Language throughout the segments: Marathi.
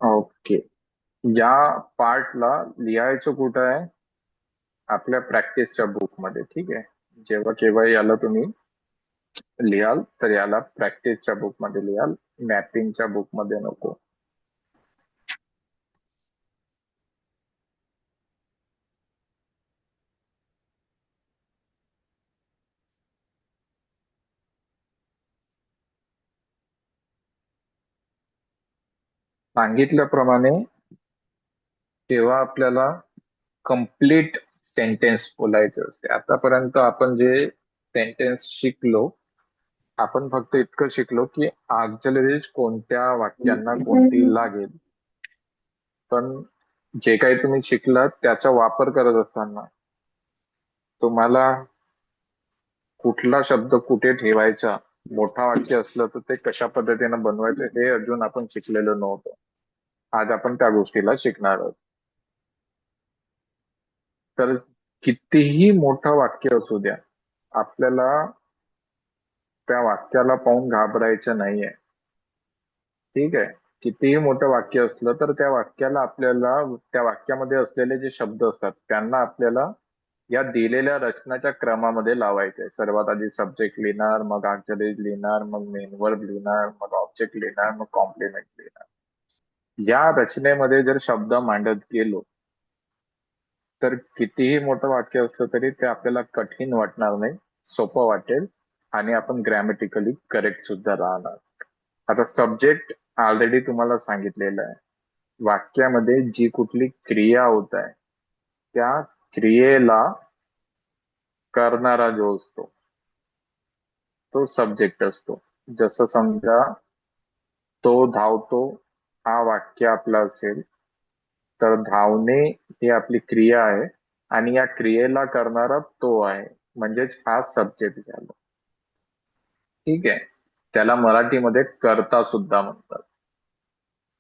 ओके. या पार्टला लिहायचं कुठं आहे? आपल्या प्रॅक्टिसच्या बुक मध्ये. ठीक आहे. जेव्हा केव्हा याला तुम्ही लिहाल तर याला प्रॅक्टिसच्या बुक मध्ये लिहाल, मॅपिंगच्या बुक मध्ये नको. सांगितल्याप्रमाणे तेव्हा आपल्याला कम्प्लीट सेंटेन्स बोलायचं असते. आतापर्यंत आपण जे सेंटेन्स शिकलो, आपण फक्त इतकं शिकलो की ऑक्झिलरीज कोणत्या वाक्यांना कोणती लागेल. पण जे काही तुम्ही शिकलात त्याचा वापर करत असताना तुम्हाला कुठला शब्द कुठे ठेवायचा, मोठा वाक्य असलं तर ते कशा पद्धतीने बनवायचं हे अजून आपण शिकलेलो नव्हतो. आज आपण त्या गोष्टीला शिकणार आहोत. तर कितीही मोठं वाक्य असू द्या, आपल्याला त्या वाक्याला पाहून घाबरायचं नाहीये. ठीक आहे. कितीही मोठं वाक्य असलं तर त्या वाक्याला आपल्याला, त्या वाक्यामध्ये असलेले जे शब्द असतात त्यांना आपल्याला या दिलेल्या रचनाच्या क्रमामध्ये लावायचे. सर्वात आधी सब्जेक्ट लिहिणार, मग ऑक्झिलरीज लिहिणार, मग मेन वर्ब लिहिणार, मग ऑब्जेक्ट लिहिणार, मग कॉम्प्लिमेंट लिहिणार. या रचनेमध्ये जर शब्द मांडत गेलो तर कितीही मोठं वाक्य असलं तरी ते आपल्याला कठीण वाटणार नाही, सोपं वाटेल आणि आपण ग्रॅमॅटिकली करेक्ट सुद्धा राहणार. आता सब्जेक्ट ऑलरेडी तुम्हाला सांगितलेलं आहे. वाक्यामध्ये जी कुठली क्रिया होत आहे त्या क्रियेला करणारा जो असतो तो सब्जेक्ट असतो. जसं समजा तो धावतो हा वाक्य आपला असेल तर धावणे ही आपली क्रिया आहे आणि या क्रियेला करणारा तो आहे, म्हणजेच हा सब्जेक्ट झाला. ठीक आहे. त्याला मराठीमध्ये कर्ता सुद्धा म्हणतात.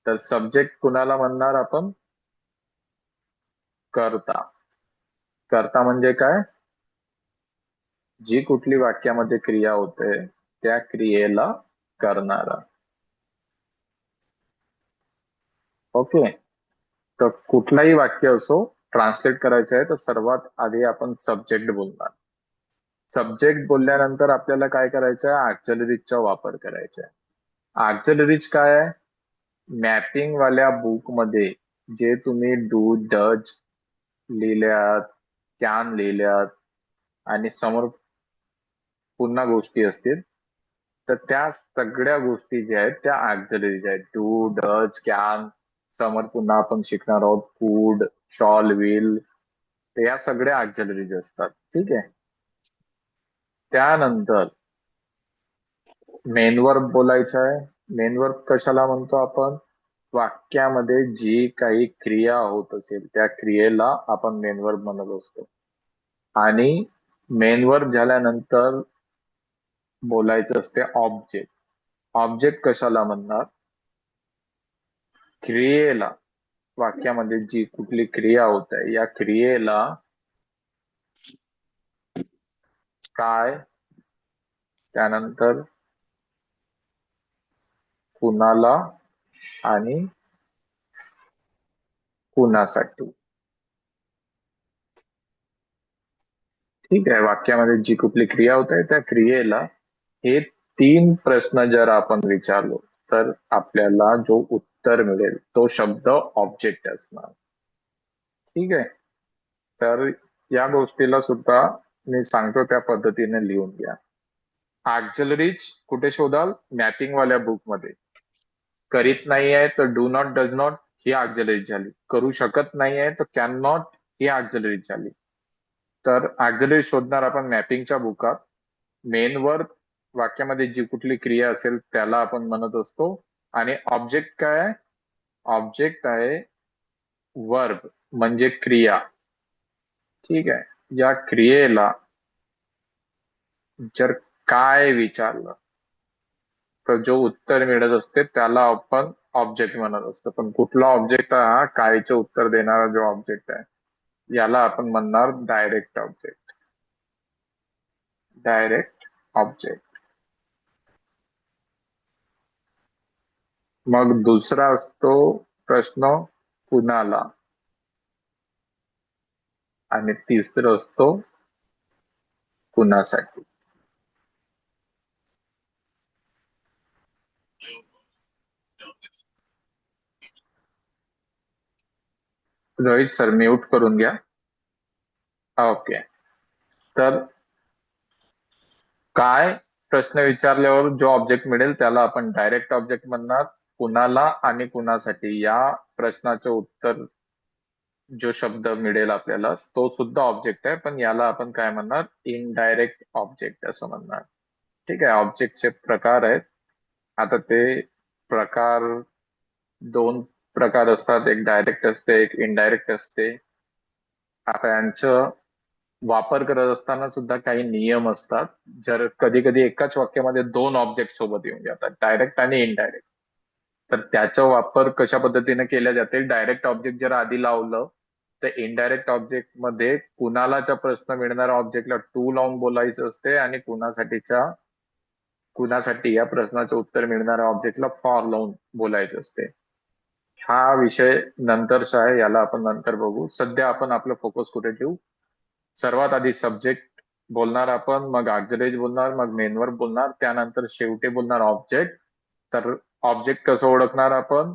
तर सब्जेक्ट कुणाला म्हणणार आपण? कर्ता. कर्ता म्हणजे काय? जी कुठली वाक्यामध्ये क्रिया होते त्या क्रियेला करणारा. ओके. तर कुठलाही वाक्य असो, ट्रान्सलेट करायचं आहे तर सर्वात आधी आपण सब्जेक्ट बोलणार. सब्जेक्ट बोलल्यानंतर आपल्याला काय करायचं आहे? ऑक्झिलरीजचा वापर करायचा आहे. ऑक्झिलरीज काय आहे? मॅपिंग वाल्या बुक मध्ये जे तुम्ही डू डज लिहिल्यात, कॅन लिहिल्यात आणि समोर पुन्हा गोष्टी असतील तर त्या सगळ्या गोष्टी ज्या आहेत त्या ऑक्झिलरीज आहेत. डू डज कॅन, समोर पुन्हा आपण शिकणार आहोत कुड, शॉल, विल, तर या सगळ्या ऑक्झिलरीज असतात. ठीक आहे. त्यानंतर मेन वर्ब बोलायचा आहे. मेन वर्ब कशाला म्हणतो आपण? वाक्यामध्ये जी काही क्रिया होत असेल त्या क्रियेला आपण मेन वर्ब म्हणत असतो. आणि मेन वर्ब झाल्यानंतर बोलायचं असते ऑब्जेक्ट. ऑब्जेक्ट कशाला म्हणणार? क्रियेला, वाक्यामध्ये जी कुठली क्रिया होत आहे या क्रियेला काय, त्यानंतर कुणाला आणि कुणासाठी. ठीक आहे. वाक्यामध्ये जी कुठली क्रिया होत आहे त्या क्रियेला हे तीन प्रश्न जर आपण विचारलो तर आपल्याला जो उत्तर मिळेल तो शब्द ऑब्जेक्ट असणार. ठीक आहे. तर या गोष्टीला सुद्धा मी सांगतो त्या पद्धतीने लिहून घ्या. ऑक्झिलरीज कुठे शोधाल? मॅपिंग वाल्या बुक मध्ये. करीत नाही आहे तर do not, does not he auxiliaries झाली. करू शकत नाही आहे तर कॅन नॉट ही ऑक्झिलरीज झाली. तर ऑक्झिलरीज शोधणार आपण मॅपिंगच्या बुकात. मेन वर्ब वाक्यामध्ये जी कुठली क्रिया असेल त्याला आपण म्हणत असतो. आणि ऑब्जेक्ट काय आहे? ऑब्जेक्ट आहे वर्ब, म्हणजे क्रिया. ठीक आहे. या क्रियेला जर काय विचारलं तर जो उत्तर मिळत असते त्याला आपण ऑब्जेक्ट म्हणत असतो. पण कुठला ऑब्जेक्ट आहे? हा कायचे उत्तर देणारा जो ऑब्जेक्ट आहे याला आपण म्हणणार डायरेक्ट ऑब्जेक्ट. Direct object. मग दुसरा असतो प्रश्न कुणाला, आणि तिसरं असतो कुणासाठी. रोहित सर म्यूट करून घ्या. ओके. तर काय प्रश्न विचारल्यावर जो ऑब्जेक्ट मिळेल त्याला आपण डायरेक्ट ऑब्जेक्ट म्हणणार. कुणाला आणि कुणासाठी या प्रश्नाचे उत्तर जो शब्द मिळेल आपल्याला तो सुद्धा ऑब्जेक्ट आहे, पण याला आपण काय म्हणणार, इनडायरेक्ट ऑब्जेक्ट असं म्हणणार. ठीक आहे. ऑब्जेक्टचे प्रकार आहेत. आता ते प्रकार, दोन प्रकार असतात, एक डायरेक्ट असते एक इनडायरेक्ट असते. आता यांचं वापर करत असताना सुद्धा काही नियम असतात. जर कधी कधी एकाच वाक्यामध्ये दोन ऑब्जेक्ट सोबत येऊन जातात, डायरेक्ट आणि इनडायरेक्ट, तर त्याचा वापर कशा पद्धतीने केला जाते. डायरेक्ट ऑब्जेक्ट जर आधी लावलं तर इनडायरेक्ट ऑब्जेक्ट मध्ये कुणालाचा प्रश्न मिळणाऱ्या ऑब्जेक्टला टू लावून बोलायचं असते, आणि कुणासाठी या प्रश्नाचं उत्तर मिळणाऱ्या ऑब्जेक्टला फॉर लावून बोलायचं असते. हा विषय नंतरचा आहे, याला आपण नंतर बघू. सध्या आपण आपलं फोकस कुठे ठेवू. सर्वात आधी सब्जेक्ट बोलणार आपण, मग ऑक्झिलरी बोलणार, मग मेन वर्ब बोलणार, त्यानंतर शेवटी बोलणार ऑब्जेक्ट. तर ऑब्जेक्ट कसं ओळखणार आपण,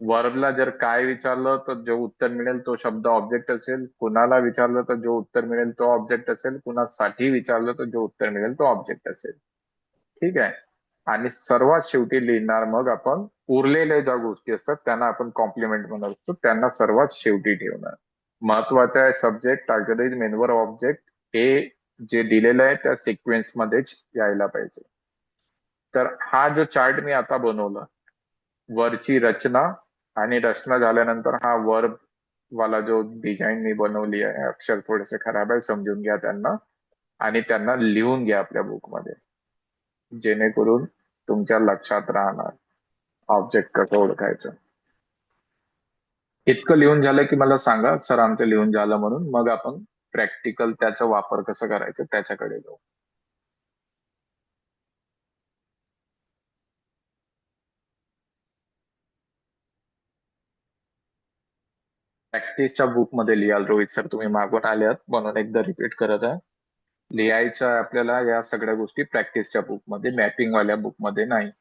वर्बला जर काय विचारलं तर जो उत्तर मिळेल तो शब्द ऑब्जेक्ट असेल, कुणाला विचारलं तर जो उत्तर मिळेल तो ऑब्जेक्ट असेल, कुणासाठी विचारलं तर जो उत्तर मिळेल तो ऑब्जेक्ट असेल. ठीक आहे. आणि सर्वात शेवटी लिहिणार मग आपण उरलेल्या ज्या गोष्टी असतात त्यांना आपण कॉम्प्लिमेंट म्हणत असतो, त्यांना सर्वात शेवटी ठेवणार. महत्वाचं आहे subject, auxiliary, main verb, object हे जे दिलेलं आहे त्या सिक्वेन्स मध्येच यायला पाहिजे. तर हा जो चार्ट मी आता बनवला, वरची रचना, आणि रचना झाल्यानंतर हा वर्ब वाला जो डिझाईन मी बनवली आहे, अक्षर थोडेसे खराब आहे समजून घ्या त्यांना, आणि त्यांना लिहून घ्या आपल्या बुकमध्ये, जेणेकरून तुमच्या लक्षात राहणार ऑब्जेक्ट कसं ओळखायचं. इतकं लिहून झालं की मला सांगा सर आमचं लिहून झालं म्हणून, मग आपण प्रॅक्टिकल त्याचा वापर कसं करायचं त्याच्याकडे जाऊ. प्रॅक्टिसच्या बुक मध्ये लिहाल रोहित सर, तुम्ही मागून आल्यात म्हणून एकदा रिपीट करत आहे. लिहायचं आहे आपल्याला या सगळ्या गोष्टी प्रॅक्टिसच्या बुक मध्ये, मॅपिंग वाल्या बुक मध्ये नाही.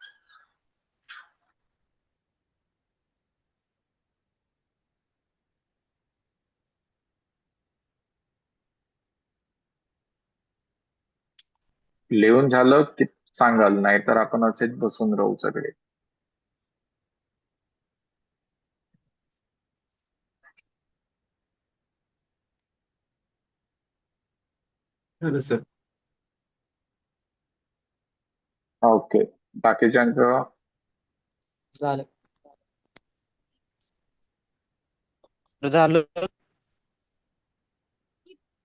लिहून झालं की सांगाल, नाही तर आपण असेच बसून राहू सगळे. झालं सर. ओके. बाकीच्यांचं झालं झालं.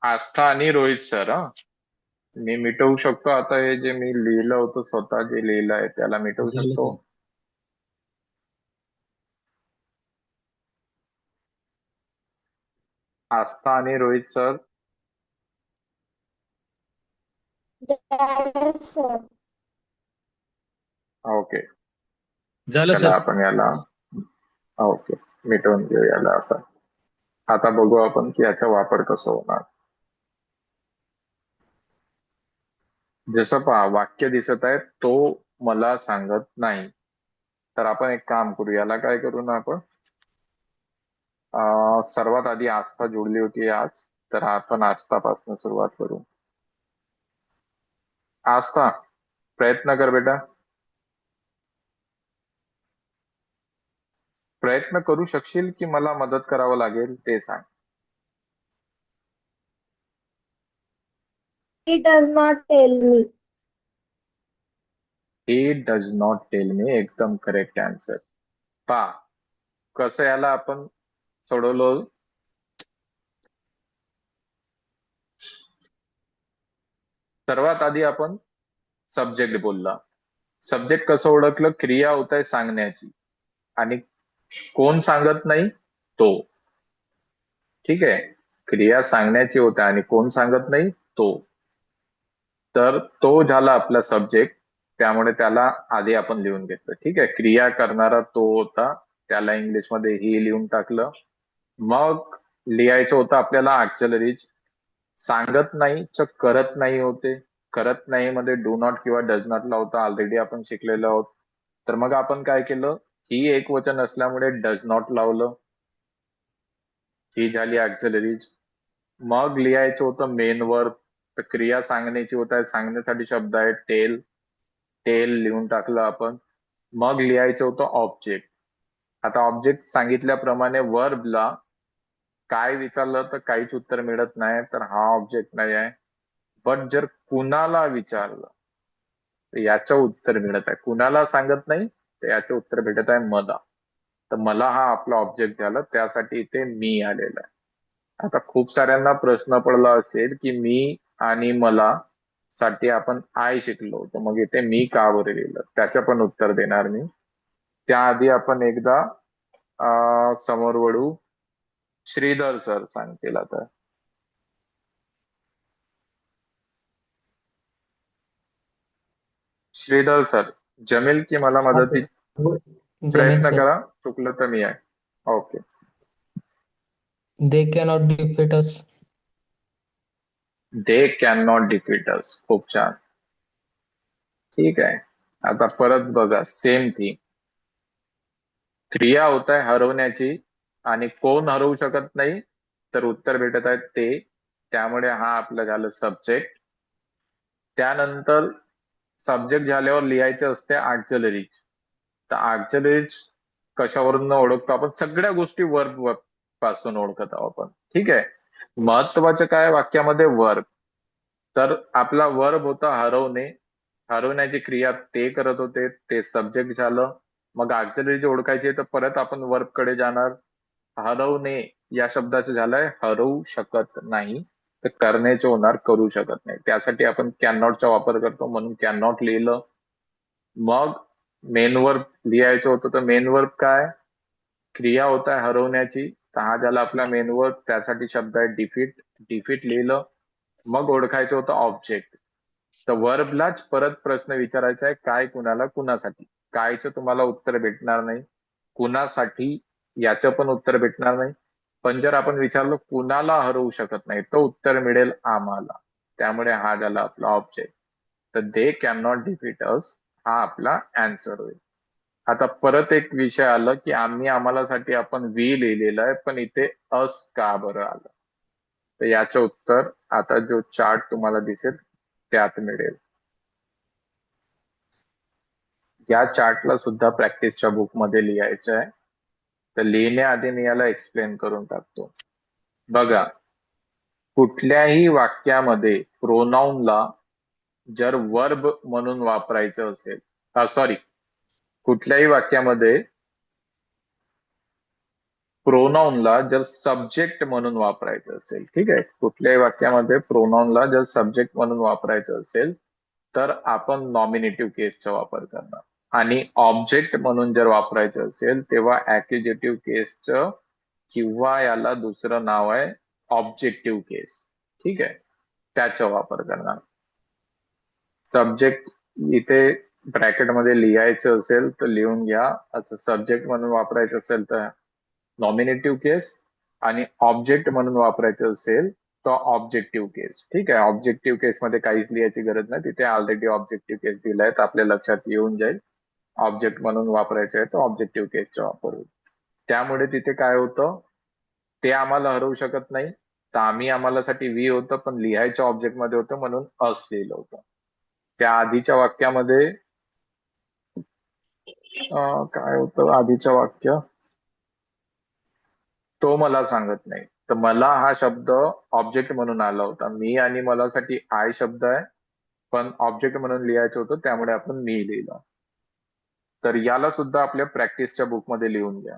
आस्था आणि रोहित सर, हा मी मिटवू शकतो आता हे जे मी लिहिलं होतं, स्वतः जे लिहिलं आहे त्याला मिटवू झालं शकतो. सर. आस्था आणि रोहित सर, सर. ओके. झालं चला सर. आपण याला, ओके, मिटवून घेऊ याला आता. आता बघू आपण की याचा वापर कसा होणार. जसं पहा वाक्य दिसत आहे तो मला सांगत नाही, तर आपण एक काम करू, याला काय करू ना आपण, सर्वात आधी आस्था जोडली होती आज, तर आपण आस्थापासून सुरुवात करू. आस्था, प्रयत्न कर बेटा, प्रयत्न करू शकशील की मला मदत करावं लागेल ते सांग. He does not tell me. He does not tell me, एकदम करेक्ट आन्सर. पहा कसं याला आपण सोडवलं. सर्वात आधी आपण सब्जेक्ट बोलला. सब्जेक्ट कसं ओळखलं, क्रिया होत आहे सांगण्याची, आणि कोण सांगत नाही, तो. ठीक आहे. क्रिया सांगण्याची होते आणि कोण सांगत नाही, तो. तर तो झाला आपला सब्जेक्ट, त्यामुळे त्याला आधी आपण लिहून घेतलं. ठीक आहे. क्रिया करणारा तो होता, त्याला इंग्लिशमध्ये ही लिहून टाकलं. मग लिहायचं होतं आपल्याला ॲक्सेलरीज. सांगत नाही च करत नाही होते. करत नाही मध्ये डू नॉट किंवा डज नॉट लावता ऑलरेडी आपण शिकलेलो आहोत. तर मग आपण काय केलं, ही एक वचन असल्यामुळे डज नॉट लावलं. ही झाली ॲक्सेलरीज. मग लिहायचं होतं मेन वर्ब. तर क्रिया सांगण्याची होत आहे, सांगण्यासाठी शब्द आहे टेल. टेल लिहून टाकलं आपण. मग लिहायचं होतं ऑब्जेक्ट. आता ऑब्जेक्ट सांगितल्याप्रमाणे वर्बला काय विचारलं तर काहीच उत्तर मिळत नाही, तर हा ऑब्जेक्ट नाही आहे. बट जर कुणाला विचारलं तर याचं उत्तर मिळत आहे. कुणाला सांगत नाही तर याचं उत्तर भेटत आहे मला. तर मला हा आपला ऑब्जेक्ट झाला, त्यासाठी इथे मी आलेला आहे. आता खूप साऱ्यांना प्रश्न पडला असेल की मी आणि मला साठी आपण आय शिकलो, तर मग इथे मी का बरं लिहिलं, त्याचं पण उत्तर देणार मी. त्याआधी आपण एकदा समोर वळू. श्रीधर सर सांगतील आता. श्रीधर सर, जमेल की मला मदती जमेल प्रयत्न सर. करा, चुकलं तर मी आहे. Okay. They cannot defeat us. They can not defeat us. खूप छान. ठीक आहे. आता परत बघा सेम थिंग. क्रिया होत आहे हरवण्याची, आणि कोण हरवू शकत नाही तर उत्तर भेटत आहे ते. त्यामुळे हा आपलं झालं सब्जेक्ट. त्यानंतर सब्जेक्ट झाल्यावर लिहायचे असते ऑक्झिलरीज. तर ऑक्झिलरीज कशावरून ओळखतो आपण, सगळ्या गोष्टी वर्ब पासून ओळखत आहोत आपण. ठीक आहे. महत्वाचं काय वाक्यामध्ये वर्ब. तर आपला वर्ब होता हरवणे. हरवण्याची क्रिया ते करत होते, ते सब्जेक्ट झालं. मग ऑक्झिलरीज ओळखायची तर परत आपण वर्ब कडे जाणार. हरवणे या शब्दाचं झालंय हरवू शकत नाही, तर करण्याचे होणार करू शकत नाही. त्यासाठी आपण कॅन नॉटचा वापर करतो, म्हणून कॅन नॉट लिहिलं. मग मेन वर्ब लिहायचं होतं, तर मेन वर्ब काय, क्रिया होत आहे हरवण्याची, तर हा झाला आपला मेन वर्ब. त्यासाठी शब्द आहे डिफीट. डिफीट लिहिलं. मग ओळखायचं होतं ऑब्जेक्ट. तर वर्बलाच परत प्रश्न विचारायचा आहे, काय कुणाला कुणासाठी. कायचं तुम्हाला उत्तर भेटणार नाही, कुणासाठी याचं पण उत्तर भेटणार नाही. पण जर आपण विचारलं कुणाला हरवू शकत नाही, तो उत्तर मिळेल आम्हाला. त्यामुळे हा झाला आपला ऑब्जेक्ट. तर दे कॅन नॉट डिफीट अस हा आपला अँसर होईल. आता परत एक विषय आलं की आम्ही आम्हाला साठी आपण वी लिहिलेलं आहे, पण इथे अस का बरं आलं. तर याचं उत्तर आता जो चार्ट तुम्हाला दिसेल त्यात मिळेल. या चार्टला सुद्धा प्रॅक्टिसच्या बुक मध्ये लिहायचं आहे. तर लिहिण्याआधी मी याला एक्सप्लेन करून टाकतो. बघा, कुठल्याही वाक्यामध्ये प्रोनाऊनला जर वर्ब म्हणून वापरायचं असेल, सॉरी, कुठल्याही वाक्यामध्ये प्रोनाऊनला जर सब्जेक्ट म्हणून वापरायचं असेल, ठीक आहे, कुठल्याही वाक्यामध्ये प्रोनाऊनला जर सब्जेक्ट म्हणून वापरायचं असेल तर आपण नॉमिनेटिव्ह केसचा वापर करणार. आणि ऑब्जेक्ट म्हणून जर वापरायचं असेल तेव्हा ऍक्युजेटिव्ह केसचं किंवा याला दुसरं नाव आहे ऑब्जेक्टिव्ह केस. ठीक आहे, त्याचा वापर करणार. सब्जेक्ट इथे ब्रॅकेटमध्ये लिहायचं असेल तर लिहून घ्या. असं सब्जेक्ट म्हणून वापरायचं असेल तर नॉमिनेटिव्ह केस, आणि ऑब्जेक्ट म्हणून वापरायचं असेल तर ऑब्जेक्टिव्ह केस. ठीक आहे. ऑब्जेक्टिव्ह केस मध्ये काहीच लिहायची गरज नाही, तिथे ऑलरेडी ऑब्जेक्टिव्ह केस दिलाय, तर आपल्या लक्षात येऊन जाईल. ऑब्जेक्ट म्हणून वापरायचे आहे तर ऑब्जेक्टिव्ह केसचा वापर होईल. त्यामुळे तिथे काय होतं, ते आम्हाला हरवू शकत नाही, तर आम्ही आम्हाला साठी वी होतं, पण लिहायचं ऑब्जेक्ट मध्ये होतं म्हणून अस लिहिलं होतं. त्या आधीच्या वाक्यामध्ये काय होतं आधीचं वाक्य, तो मला सांगत नाही. तर मला हा शब्द ऑब्जेक्ट म्हणून आला होता. मी आणि मला साठी आय शब्द आहे, पण ऑब्जेक्ट म्हणून लिहायचं होतं त्यामुळे आपण मी लिहिलं. तर याला सुद्धा आपल्या प्रॅक्टिसच्या बुकमध्ये लिहून घ्या.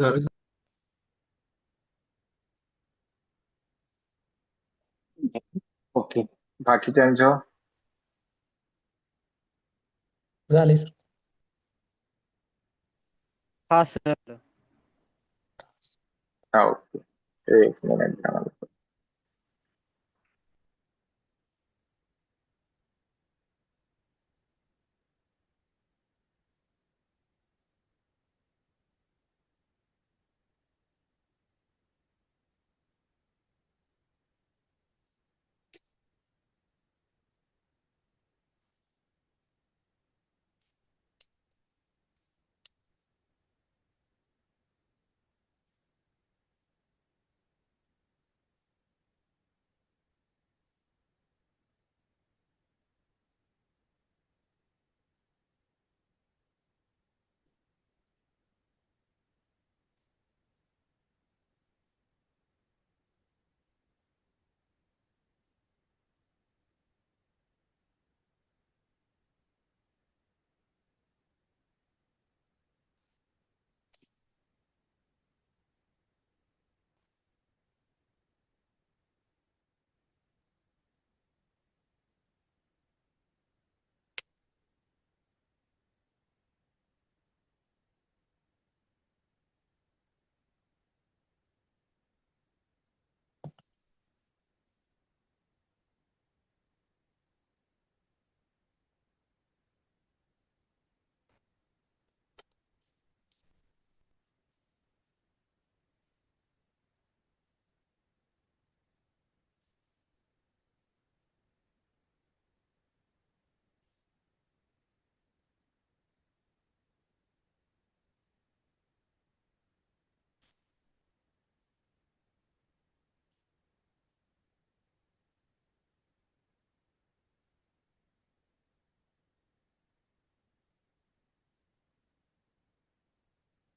झालं सर. ओके, बाकीच्यांचं? झाले सर. हा सर. हा, ओके. एक मिनिट द्या मला.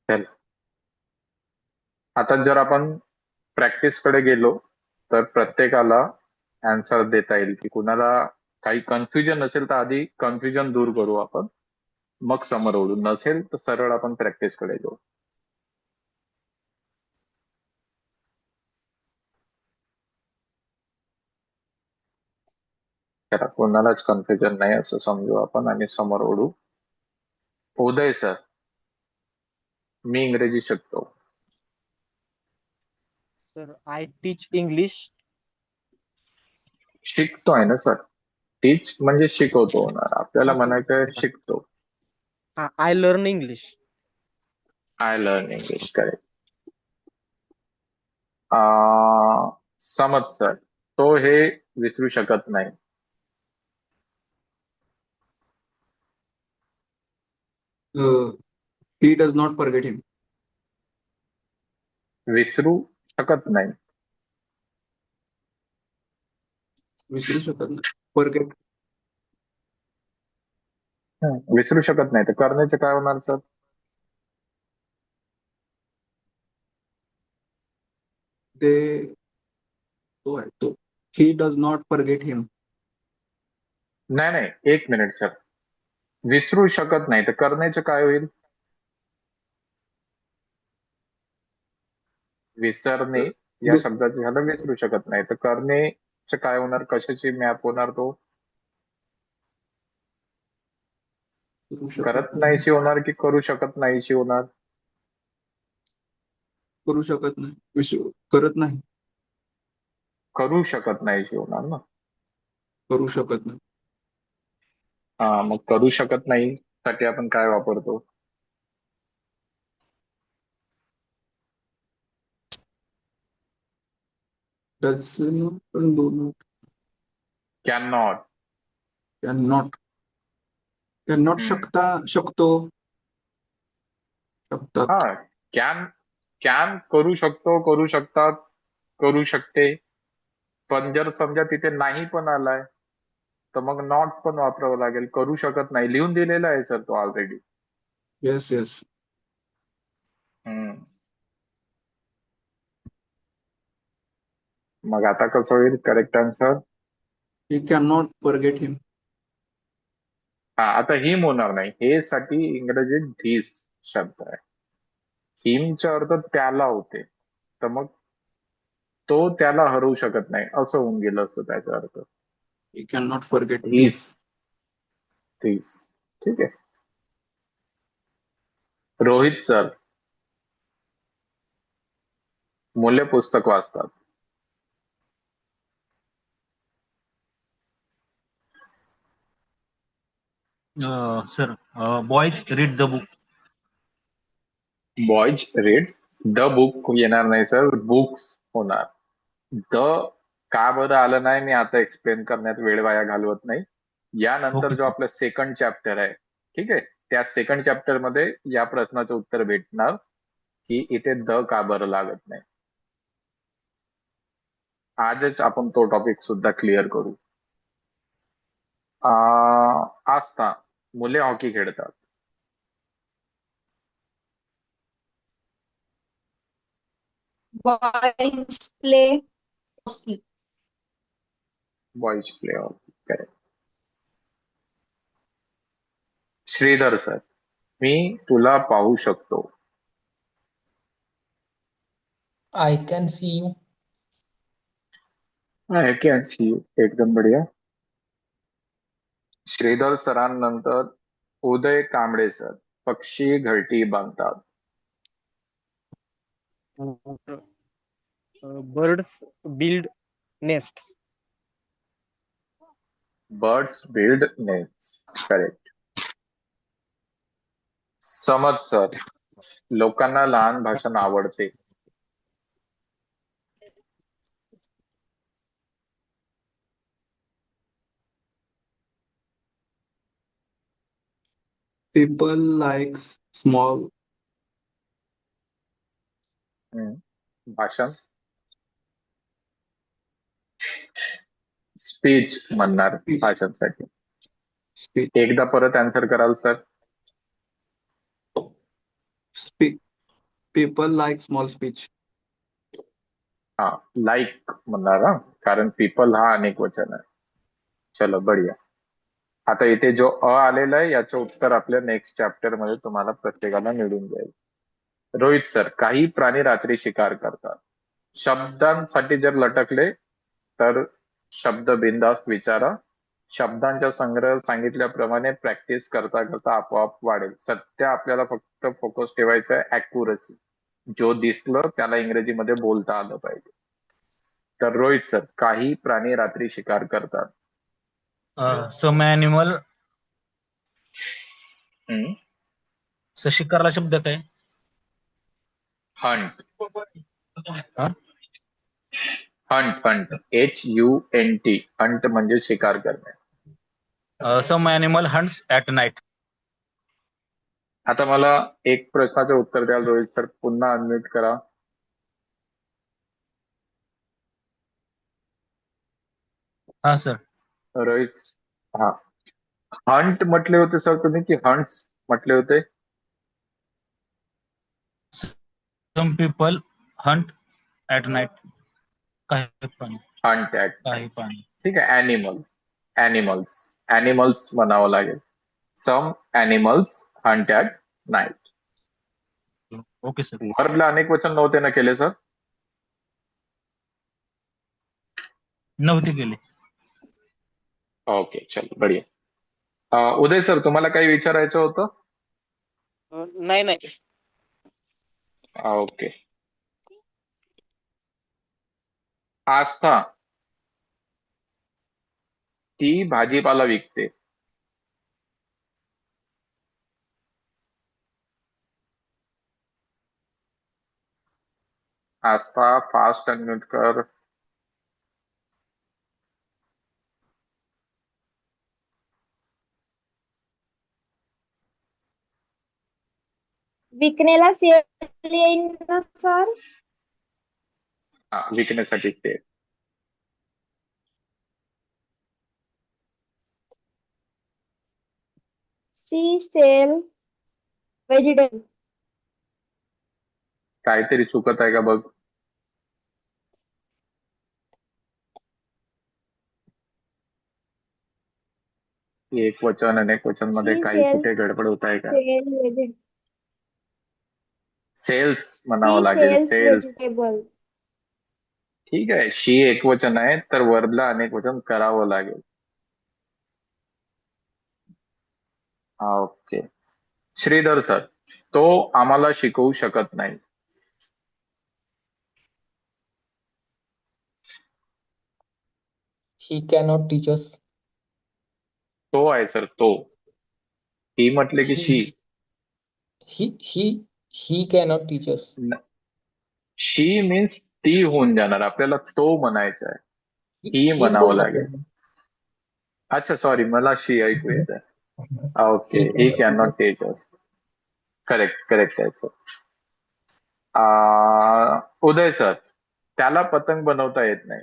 चल. आता जर आपण प्रॅक्टिस कडे गेलो तर प्रत्येकाला आन्सर देता येईल की कुणाला काही कन्फ्युजन असेल तर आधी कन्फ्युजन दूर करू आपण, मग समोर ओढू. नसेल तर सरळ आपण प्रॅक्टिस कडे जाऊ. चला, कोणालाच कन्फ्युजन नाही असं समजू आपण आणि समोर ओढू. उदय सर, मी इंग्रजी शिकतो. Sir, I teach English. शिकतोय ना सर? टीच म्हणजे शिकवतो होणार, आपल्याला म्हणायचं शिकतो. I learn English. I learn English, correct. समज सर, तो हे विसरू शकत नाही. ही डज नॉट फॉरगेट हिम. विसरू शकत नाही. विसरू शकत नाही. फॉरगेट. विसरू शकत नाही तर करण्याचे काय होणार सर? ते तो आहे तो. ही डज नॉट फॉरगेट हिम. नाही नाही, एक मिनिट सर. विसरू शकत नाही तर करण्याचे काय होईल? विसरणे या शब्दाचे झालं विसरू शकत नाही, तर करण्याचे काय होणार? कशाची मॅप होणार तो? करत नाहीशी होणार की करू शकत नाहीशी होणार? करू शकत नाही. विसरू करत नाही. करू शकत नाहीशी होणार ना. करू शकत नाही. हा, मग करू शकत नाही साठी आपण काय वापरतो? डज पण do not. Can not. Can not. Can not शकतो. शकतात. हा, कॅन कॅन करू शकतो, करू शकतात, करू शकते. पण जर समजा तिथे नाही पण आलाय तर मग नॉट पण वापरावं लागेल. करू शकत नाही लिहून दिलेला आहे सर तो ऑलरेडी. Yes yes. मग आता कसं होईल correct answer? He can not forget him. हा, आता हिम होणार नाही. हे साठी इंग्रजीत धीस शब्द आहे. हिमचा अर्थ त्याला होते, तर मग तो त्याला हरवू शकत नाही असं होऊन गेलं असतं त्याचा अर्थ. He cannot forget he this. तीस. ठीक आहे. रोहित सर, मुले पुस्तक वाचतात. Sir, boys read the book. Boys read the book येणार नाही सर, बुक्स होणार. द का बरं आलं नाही मी आता एक्सप्लेन करण्यात वेळ वाया घालवत नाही. यानंतर Okay, जो आपला सेकंड चॅप्टर आहे, ठीक आहे, त्या सेकंड चॅप्टर मध्ये या प्रश्नाचं उत्तर भेटणार की इथे द का बरं लागत नाही. आजच आपण तो टॉपिक सुद्धा क्लिअर करू. आस्था, मुले हॉकी खेळतात. Boys play hockey. Boys play hockey, correct. Shridhar sir, मी तुला पाहू शकतो. I can see you. I can see you, एकदम बढिया. श्रीधर सरांनंतर उदय कांबळे सर, पक्षी घरटी बांधतात. Birds build nests. Birds build nest, correct. समज सर, लोकांना लहान भाषण आवडते. People likes small. भाषण, स्पीच म्हणणार भाषणसाठी. Speech. एकदा परत आन्सर कराल sir? Speak. People like small speech. हा, लाईक म्हणणार हा, कारण पीपल हा अनेक वचन आहे. चलो बढिया. आता इथे जो आलेला आहे याचं उत्तर आपल्या नेक्स्ट चॅप्टर मध्ये तुम्हाला प्रत्येकाला मिळून जाईल. रोहित सर, काही प्राणी रात्री शिकार करतात. शब्दांसाठी जर लटकले तर शब्द बिनधास्त विचारा. शब्दांचा संग्रह सांगितल्याप्रमाणे प्रॅक्टिस करता करता आपोआप वाढेल. सध्या आपल्याला फक्त फोकस ठेवायचा आहे ऍक्युरसी. जो दिसलं त्याला इंग्रजीमध्ये बोलता आलं पाहिजे. तर रोहित सर, काही प्राणी रात्री शिकार करतात. Some animal. हम्म. शिकारला शब्द काय? हंट. हा? हंट हंट HUNT, हंट म्हणजे शिकार करणे. Some animal hunts at night. आता मला एक प्रश्नाचं उत्तर द्याल रोहित सर, पुन्हा अनम्यूट करा. हा सर. रोहित, हा, हंट म्हटले होते सर तुम्ही की हंट्स म्हटले होते? Some people hunt at night. काही प्राणी. हंट ऍट, काही प्राणी. ठीक आहे. ॲनिमल्स ॲनिमल्स म्हणावं लागेल. Some animals hunt at night. Okay sir. वर्बला अनेक वचन नव्हते ना केले सर? नव्हते केले. ओके, चल बढिया. उदय सर, तुम्हाला काही विचारायचं होतं? नाही नाही. ओके. आस्था, ती भाजीपाला विकते. आस्था, फास्ट अनम्यूट कर. विकण्याला सेल येईल ना सर? हा, विकण्यासाठी ते. She sell vegetable. काहीतरी चुकत आहे का बघ. एक वचन अनेक वचन मध्ये सी काही सेल कुठे गडबड होत आहे का? Sell vegetable. सेल्स म्हणावं She लागेल, sells सेल्स. vegetable. ठीक आहे, शी एकवचन आहे तर वर्बला अनेकवचन करावं लागेल. हा, ओके. श्रीधर सर, तो आम्हाला शिकवू शकत नाही. He cannot teach us. तो आहे सर, तो. ही म्हटले की शी. He cannot teach us. She means ती होऊन जाणार, आपल्याला तो म्हणायचं आहे. ही He's म्हणावं बोललो लागेल. आपण. अच्छा, सॉरी, मला शी ऐकू येत आहे. Okay, He he cannot cannot teach us. Teach us. Correct, correct आहे सर. उदय सर, त्याला पतंग बनवता येत नाही.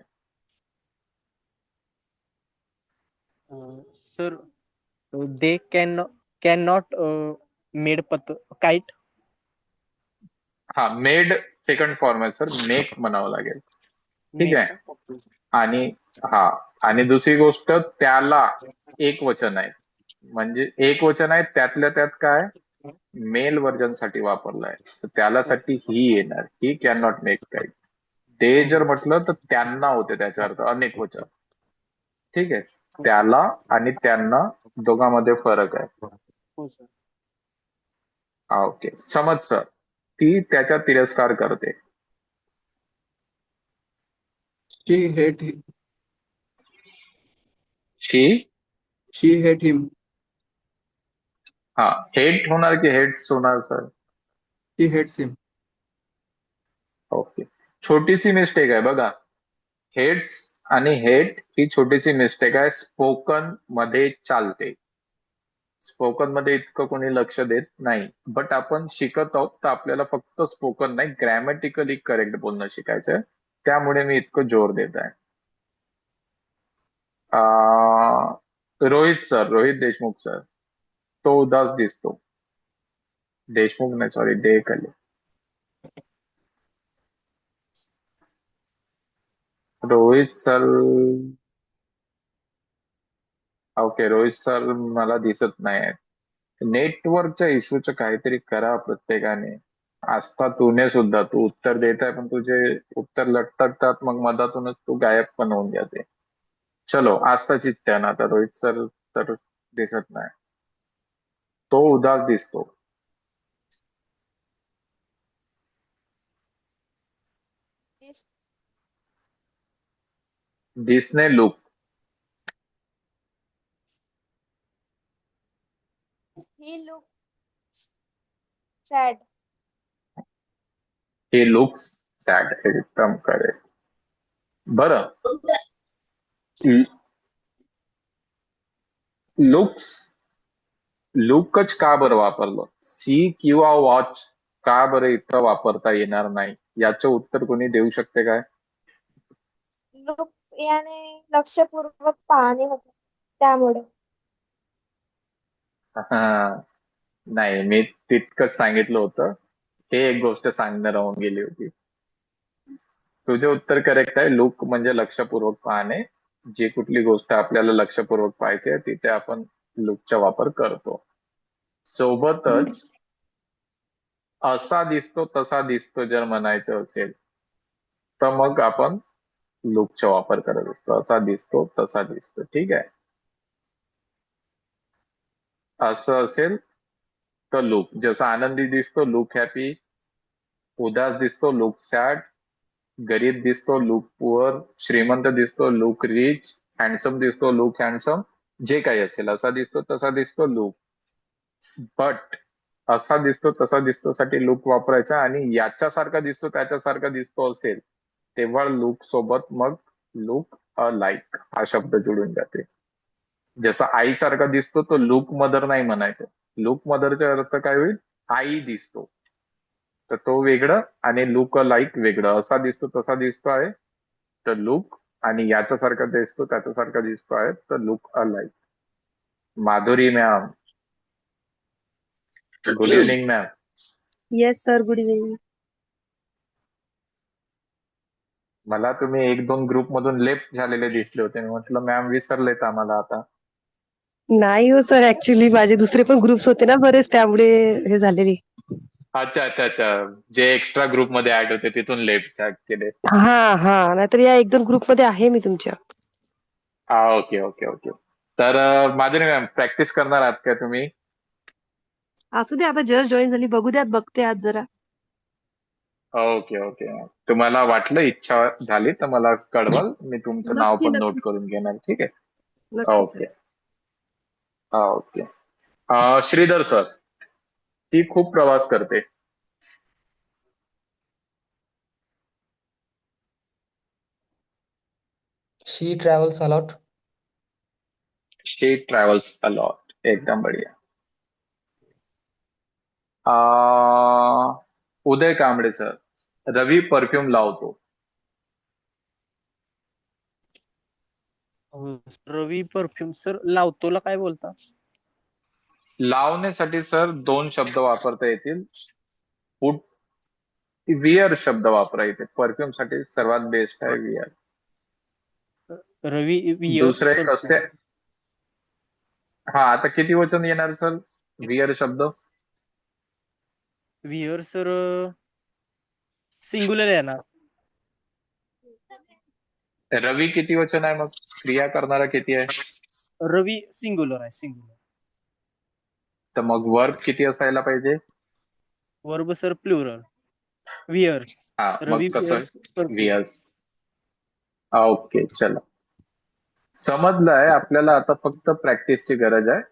Sir they can not made kite. हा, मेड सेकंड फॉर्म आहे सर, मेक म्हणावं लागेल. ठीक आहे. आणि हा, आणि दुसरी गोष्ट, त्याला एक वचन आहे, म्हणजे एक वचन आहे, त्यातल्या त्यात काय मेल व्हर्जन साठी वापरलाय, तर त्याला साठी ही येणार. ही कॅन नॉट मेक काइट. ते जर म्हटलं तर त्यांना होते त्याचा अर्थ अनेक वचन. ठीक आहे, त्याला आणि त्यांना दोघांमध्ये फरक आहे. हो सर. हा, ओके. समज सर, ती त्याचा तिरस्कार करते. She hate him. She. She hate him. हा, हेट होणार की हेट्स होणार sir? She hates him. Okay. छोटीशी मिस्टेक आहे बघा, हेट्स आणि हेट ही छोटीशी मिस्टेक आहे, स्पोकन मध्ये चालते. स्पोकन मध्ये इतकं कोणी लक्ष देत नाही, बट आपण शिकत आहोत तर आपल्याला फक्त स्पोकन नाही, ग्रॅमॅटिकली करेक्ट बोलणं शिकायचंय, त्यामुळे मी इतकं जोर देत आहे. रोहित सर, रोहित देशमुख सर, तो उदास दिसतो. देशमुख नाही, sorry, Dekle. Rohit sir. Okay, Rohit sir मला दिसत नाही. नेटवर्कच्या इश्यूचं काहीतरी करा प्रत्येकाने. आस्था, तूने सुद्धा, तू उत्तर देत आहे पण तुझे उत्तर लटकतात, मग मधातूनच तू गायब पण होऊन जाते. चलो, आस्थाचीच त्यानं आता. रोहित सर तर दिसत नाही, तो उदास दिसतो. This दिसणे, लुक. he looks sad. हे लुक्स सॅड, एकदम करेक्ट. बरं, लुक्स, लुकच का बरं वापरलं? सी किंवा वॉच का बरं इथं वापरता येणार नाही, याचं उत्तर कोणी देऊ शकते काय? Look याने लक्षपूर्वक पाहणे होते, त्यामुळे. हा, नाही, मी तितकंच सांगितलं होतं. हे एक गोष्ट सांगणं राहून गेली होती. तुझे उत्तर करेक्ट आहे. लुक म्हणजे लक्षपूर्वक पाहणे. जी कुठली गोष्ट आपल्याला लक्षपूर्वक पाहायची आहे तिथे आपण लुकचा वापर करतो. सोबतच असा दिसतो तसा दिसतो जर म्हणायचं असेल तर मग आपण लुकचा वापर करत असतो. असा दिसतो तसा दिसतो. ठीक आहे, असं असेल तर लुक. जसं आनंदी दिसतो, लुक हॅपी. उदास दिसतो, लुक सॅड. गरीब दिसतो, लुक पुअर. श्रीमंत दिसतो, लुक रिच. हँडसम दिसतो, लुक हँडसम. जे काही असेल, असा दिसतो तसा दिसतो, लुक. बट असा दिसतो तसा दिसतो साठी लुक वापरायचा, आणि याच्यासारखा दिसतो त्याच्यासारखा दिसतो असेल तेव्हा लुक सोबत मग लुक अ लाईक हा शब्द जोडून जाते. जसा आईसारखा दिसतो तो लुक मदर नाही म्हणायचं. लुक मदरचा अर्थ काय होईल? आई दिसतो, तर तो वेगळं, आणि लुक अ लाईक वेगळं. असा दिसतो तसा दिसतो आहे तर लुक, आणि याच्यासारखा दिसतो त्याच्यासारखा दिसतो आहे तर लुक अ like. Madhuri ma'am, good evening ma'am. Yes sir, good evening. मला तुम्ही एक दोन ग्रुप मधून लेफ्ट झालेले दिसले होते, मी म्हटलं मॅम विसरलेत आम्हाला आता. नाही हो सर, ऍक्च्युली माझे दुसरे पण ग्रुप्स होते ना बरेच, त्यामुळे हे झालेली. अच्छा अच्छा अच्छा, जे एक्स्ट्रा ग्रुप मध्ये ऍड होते तिथून लेफ्ट केले. हा नाहीतर या 1-2 ग्रुपमध्ये आहे मी तुमच्या. हा, ओके ओके ओके. तर माधुरी मॅम, प्रॅक्टिस करणार आहात का तुम्ही? असू दे, आता जस्ट जॉईन झाली, बघू द्यात, बघते आज जरा. Okay okay. तुम्हाला वाटलं इच्छा झाली तर मला कळवाल, मी तुमचं नाव नक्की पण नोट नक्की करून घेणार. ठीक आहे. नक्की सर. ओके. हा, ओके. श्रीधर सर, ती खूप प्रवास करते. She travels a lot. She travels a lot. एकदम बढिया. अं, उदय कांबळे सर, रवी परफ्यूम लावतो. रवी परफ्यूम सर, लावतोला काय बोलता? लावण्यासाठी सर 2 शब्द वापरता येतील. पुट वियर शब्द वापरा इथे. परफ्यूम साठी सर्वात बेस्ट आहे वियर. रवी वियर दुसरं एक परफ्यूम. असते. हा, आता किती वचन येणार सर वियर शब्द? वियर सर सिंग्युलर येणार. रवी किती वचन आहे, मग क्रिया करणारा किती आहे? रवी सिंग्युलर आहे, सिंग्युलर. तर मग वर्ब किती असायला पाहिजे? Verb sir plural. वियर्स. हा, मग रवी कसं? Wears perfume. वियर्स. ओके, चला. समजलंय. आपल्याला आता फक्त प्रॅक्टिसची गरज आहे.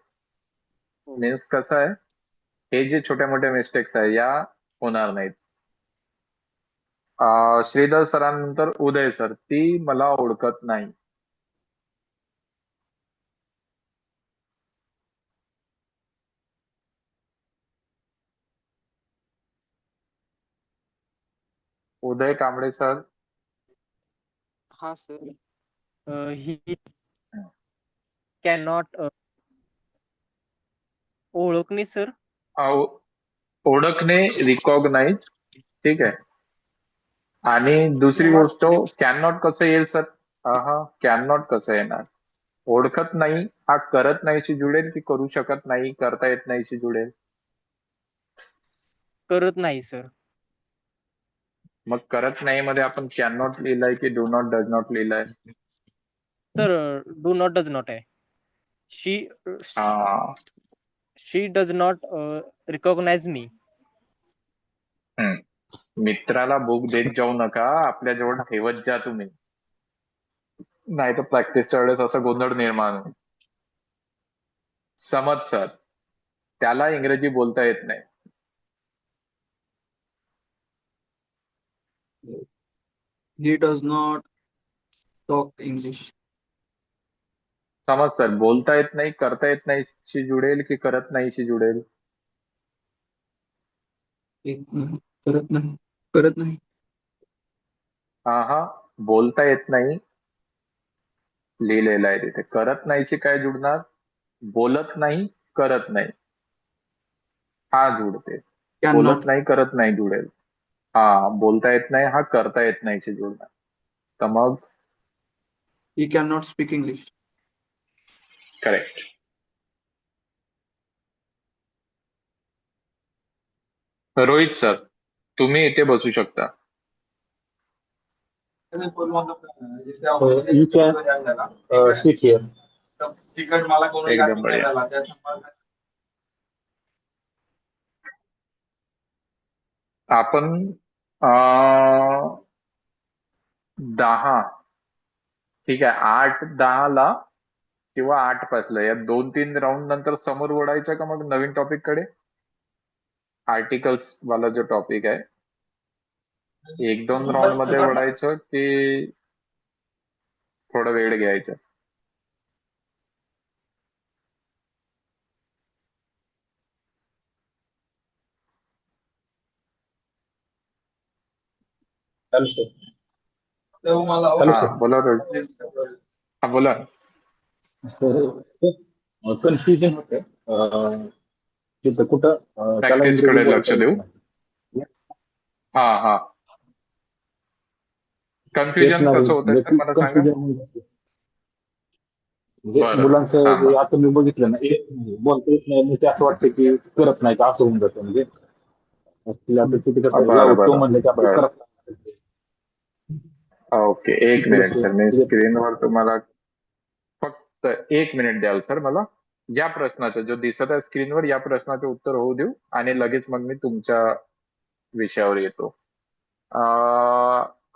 मीन्स कसं आहे, हे जे छोट्या मोठ्या मिस्टेक्स आहे या होणार नाहीत. श्रीधर सरांनंतर उदय सर, ती मला ओळखत नाही. उदय कांबळे सर. हा सर. ही कॅनॉट ओळखणे सर. अ, ओळखणे, रिकॉग्नाइज. ठीक आहे. आणि दुसरी Cannot गोष्ट, कॅन नॉट कसं येईल सर? हा, कॅन नॉट कसं येणार? ओळखत नाही हा करत नाहीशी जुळेल की करू शकत नाही, करता येत नाहीशी जुळेल? करत नाही सर. मग करत नाही मध्ये आपण कॅन नॉट लिहिलंय की डू नॉट, डज नॉट लिहिलंय? तर डू नॉट डज नॉट आहे. शी हा. शी डज नॉट रिकॉग्नाइज मी. मित्राला बुक देत जाऊ नका, आपल्या जवळ ठेवत जा तुम्ही, नाही तर प्रॅक्टिसच्या वेळेस असा गोंधळ निर्माण होईल. समज सर, त्याला इंग्रजी बोलता येत नाही. He does not talk English. समज सर, बोलता येत नाही, करता येत नाहीशी जुळेल की करत नाहीशी जुळेल? एक नाही, करत नाही, करत नाही. हा, बोलता येत नाही लिहिलेलं आहे तिथे. करत नाहीशी काय जुळणार? बोलत नाही, करत नाही, हा जुळते. बोलत Cannot. नाही, करत नाही जुळेल. हा, बोलता येत नाही हा करता येत नाहीशी जुळणार. तर मग He cannot speak English. Correct. Rohit sir, तुम्ही इथे बसू शकता. You can sit here. एकदम बढिया. आपण 10, ठीक आहे, 8-10 ला किंवा 8-5 ला या 2-3 राऊंड नंतर समोर ओढायचं का मग नवीन टॉपिक कडे? आर्टिकल्स वाला जो टॉपिक आहे, 1-2 राऊंड मध्ये ओढायचं की थोडा वेळ घ्यायचा? हा, बोला रोहित. हा, बोला. कन्फ्युजन होतं तिथं कुठं त्याला प्रॅक्टिस इंग्रजी कडे लक्ष बोलता देऊ. येत नाही. हा, तेच कन्फ्युजन नाही, कसं होतंय सर, मला सांगा. कन्फ्युजन होऊन जाते. म्हणजे बरं, मुलांचं थांबा. जे आता मी बघितलं ना, येत नाही, बोलता येत नाही, म्हणजे असं वाटतं की करत नाही का, असं होऊन जातं. म्हणजे ऍक्च्युली आता तिथे कसं आहे, बरं लावतो बरं म्हणलं की आपल्याला बरं. करावं लागतं. ओके, एक मिनिट सर, मी थोडंसं- स्क्रीनवर तुम्हाला फक्त 1 मिनिट द्याल सर मला. या प्रश्नाचं जो दिसत आहे स्क्रीनवर, या प्रश्नाचे उत्तर होऊ देऊ आणि लगेच मग मी तुमच्या विषयावर येतो.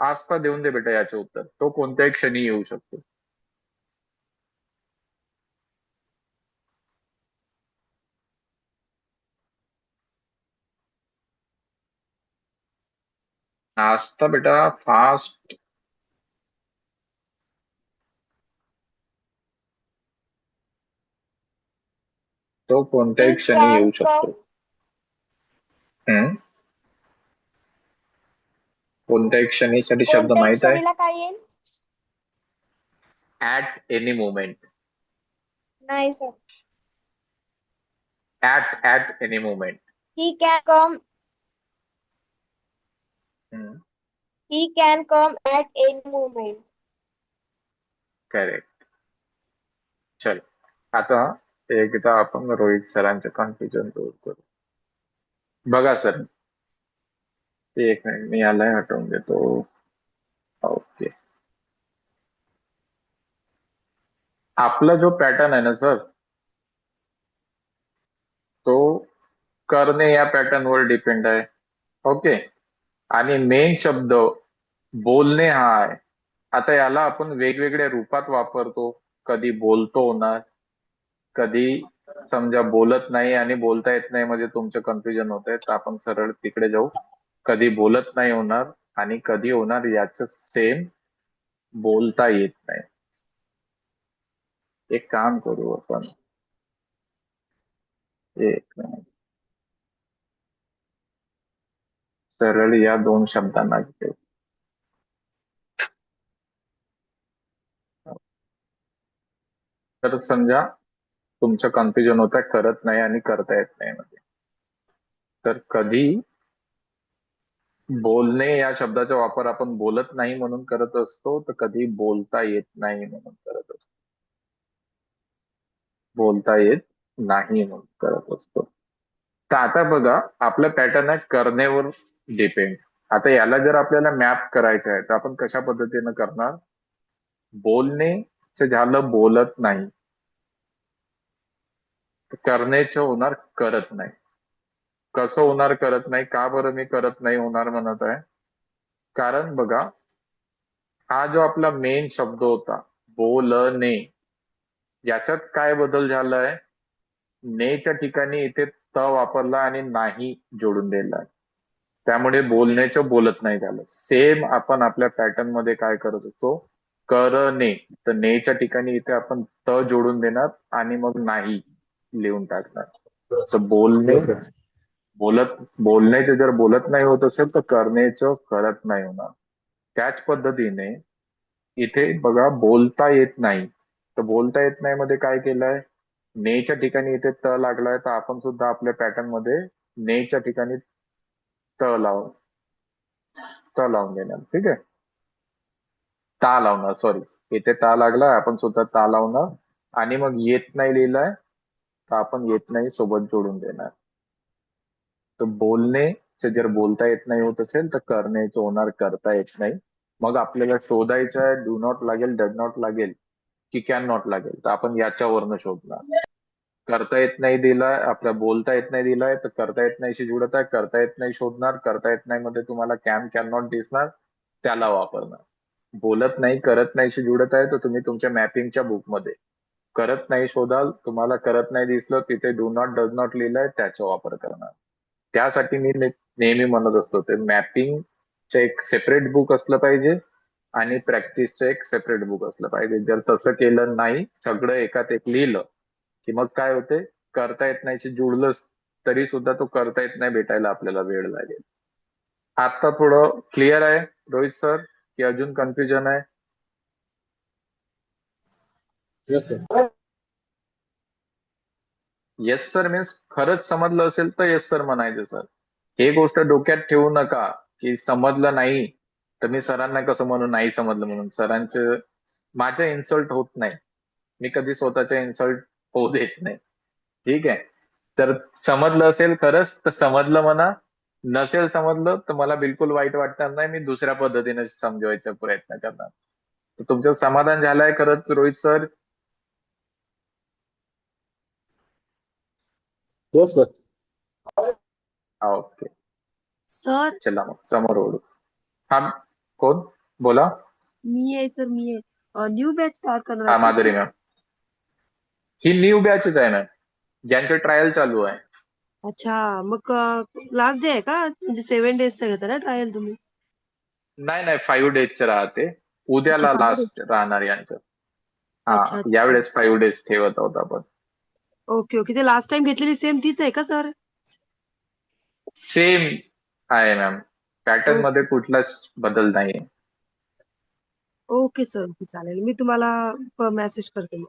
आस्था देऊन दे बेटा याचे उत्तर. तो कोणत्याही क्षणी येऊ शकतो. आस्था बेटा फास्ट. तो कोणत्याही He क्षणी can येऊ शकतो. come. हम्म. कोणत्याही क्षणीसाठी शब्द कोणत्या माहित आहे? क्षणीला काय येईल? At any moment. नाही sir. At any moment. He can come. He can come at any moment. Correct. चल, आता एकदा आपण रोहित सरांचे कन्फ्युजन दूर करू. बघा सर, 1 मिनिट, मी यालाही हटवून देतो. ओके, आपला जो पॅटर्न आहे ना सर, तो करणे या पॅटर्न वर डिपेंड आहे. ओके, आणि मेन शब्द बोलणे हा आहे. आता याला आपण वेगवेगळ्या रूपात वापरतो. कधी बोलतो होणार, कधी समजा बोलत नाही आणि बोलता येत नाही, म्हणजे तुमचं कन्फ्युजन होत आहे, तर आपण सरळ तिकडे जाऊ. कधी बोलत नाही होणार आणि कधी होणार याचं सेम बोलता येत नाही. एक काम करू आपण, 1 मिनिट, सरळ या 2 शब्दांना घेऊ. तर समजा तुमचं कन्फ्युजन होत आहे करत नाही आणि करता येत नाही मध्ये. तर कधी बोलणे या शब्दाचा वापर आपण बोलत नाही म्हणून करत असतो, तर कधी बोलता येत नाही म्हणून करत असतो. बोलता येत नाही म्हणून करत असतो. तर आता बघा, आपलं पॅटर्न आहे करण्यावर डिपेंड. आता याला जर आपल्याला मॅप करायचं आहे तर आपण कशा पद्धतीनं करणार? बोलणे झालं बोलत नाही, करण्याचं होणार करत नाही. कसं होणार करत नाही? का बरं मी करत नाही होणार म्हणत आहे? कारण बघा, हा जो आपला मेन शब्द होता बोलणे, याच्यात काय बदल झालाय? नेच्या ठिकाणी इथे त वापरला आणि नाही जोडून दिलाय. त्यामुळे बोलण्याचं बोलत नाही झालं. सेम आपण आपल्या पॅटर्न मध्ये काय करत होतो? करणे, तर नेच्या ठिकाणी इथे आपण त जोडून देणार आणि मग नाही लिहून टाकणार. तर बोलणे बोलण्याचे जर बोलत नाही होत असेल तर करण्याचं करत नाही होणार. त्याच पद्धतीने इथे बघा, बोलता येत नाही, तर बोलता येत नाही मध्ये काय केलंय? नेच्या ठिकाणी इथे त लागलाय, तर आपण सुद्धा आपल्या पॅटर्न मध्ये नेच्या ठिकाणी त लावून देणार. ठीक आहे, ता लावणार, सॉरी, इथे ता लागलाय, आपण सुद्धा ता लावणार. आणि मग येत नाही लिहिलाय, तर आपण येत नाही सोबत जोडून देणार. तर बोलणे जर बोलता येत नाही होत असेल तर करण्याचं होणार करता येत नाही. मग आपल्याला शोधायचं आहे डू नॉट लागेल, डज नॉट लागेल की कॅन नॉट लागेल, तर आपण याच्यावरनं शोधणार. करता येत नाही दिलाय, आपल्या बोलता येत नाही दिलाय, तर करता येत नाहीशी जुळत आहे, करता येत नाही शोधणार. करता येत नाही मध्ये तुम्हाला कॅन नॉट दिसणार, त्याला वापरणार. बोलत नाही करत नाहीशी जुळत आहे, तर तुम्ही तुमच्या मॅपिंगच्या बुकमध्ये करत नाही शोधाल, तुम्हाला करत नाही दिसलं, तिथे डू नॉट डज नॉट लिहिलंय, त्याचा वापर करणार. त्यासाठी मी नेहमी म्हणत असतो, ते मॅपिंगचं एक सेपरेट बुक असलं पाहिजे आणि प्रॅक्टिसचं एक सेपरेट बुक असलं पाहिजे. जर तसं केलं नाही, सगळं एकात एक लिहिलं, की मग काय होते? करता येत नाहीशी जुळलंच तरी सुद्धा तो करता येत नाही भेटायला आपल्याला वेळ लागेल. आता थोडं क्लिअर आहे रोहित सर, की अजून कन्फ्युजन आहे? Yes, sir. Yes sir means खरंच समजलं असेल तर येस सर म्हणायचं सर. हे गोष्ट डोक्यात ठेवू नका की समजलं नाही तर मी सरांना कसं म्हणू नाही समजलं म्हणून. सरांचं माझ्या इन्सल्ट होत नाही, मी कधी स्वतःच्या इन्सल्ट होऊ देत नाही. ठीक आहे, तर समजलं असेल खरंच तर समजलं म्हणा, नसेल समजलं तर मला बिलकुल वाईट वाटणार नाही, मी दुसऱ्या पद्धतीने समजवायचा प्रयत्न करणार. तर तुमचं समाधान झालंय खरंच Rohit sir? Yes, sir. Okay, sir चला मग समोर ओढू. हा, कोण? बोला. मी आहे सर, मी आहे. न्यू बॅच स्टार्ट करणार हा, आहे का माधुरी सर? मॅम. ही न्यू बॅचच आहे मॅम, ज्यांचे ट्रायल चालू आहे. अच्छा, मग लास्ट डे आहे का? म्हणजे 7 डेजचं घेता ना ट्रायल तुम्ही? नाही नाही, 5 डेजचं राहते. अच्छा, उद्याला 5 लास्ट डेज. राहणार यांचं. हा, अच्छा अच्छा. यावेळेस 5 डेज ठेवत आहोत आपण. Okay okay. ते लास्ट टाइम घेतलेली सेम तीच आहे का सर? सेम आहे मॅम, पॅटर्न मध्ये कुठलाच बदल नाहीये. ओके सर, ओके चालेल. मी तुम्हाला मेसेज करते मग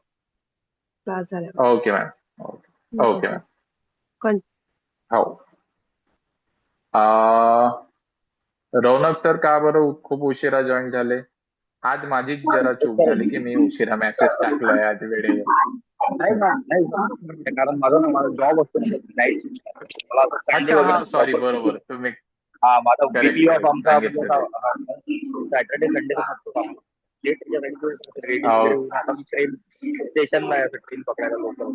क्लास झाल्यावर. Okay ma'am. ओके ठीक आहे ओके सर. मॅम. हो. रौनक सर का बरं खूप उशिरा जॉईन झाले? आज माझी जरा चूक झाली की मी उशिरा मेसेज टाकलाय आज वेळेवर. नाही ना, नाही, कारण माझा जॉब असतो ना नाईट. मला आता Sunday अच्छा, वगैरे हा सॉरी, job असतो. बरोबर. तुम्ही हा, माझा Correct, वीकली ऑफ correct. आमचा सांगितलेलं. सॅटर्डे संडे असतो. लेट रेडी हो. वगैरे होऊन आता मी ट्रेन स्टेशनला आहे, ट्रेन पकडायला लोकल.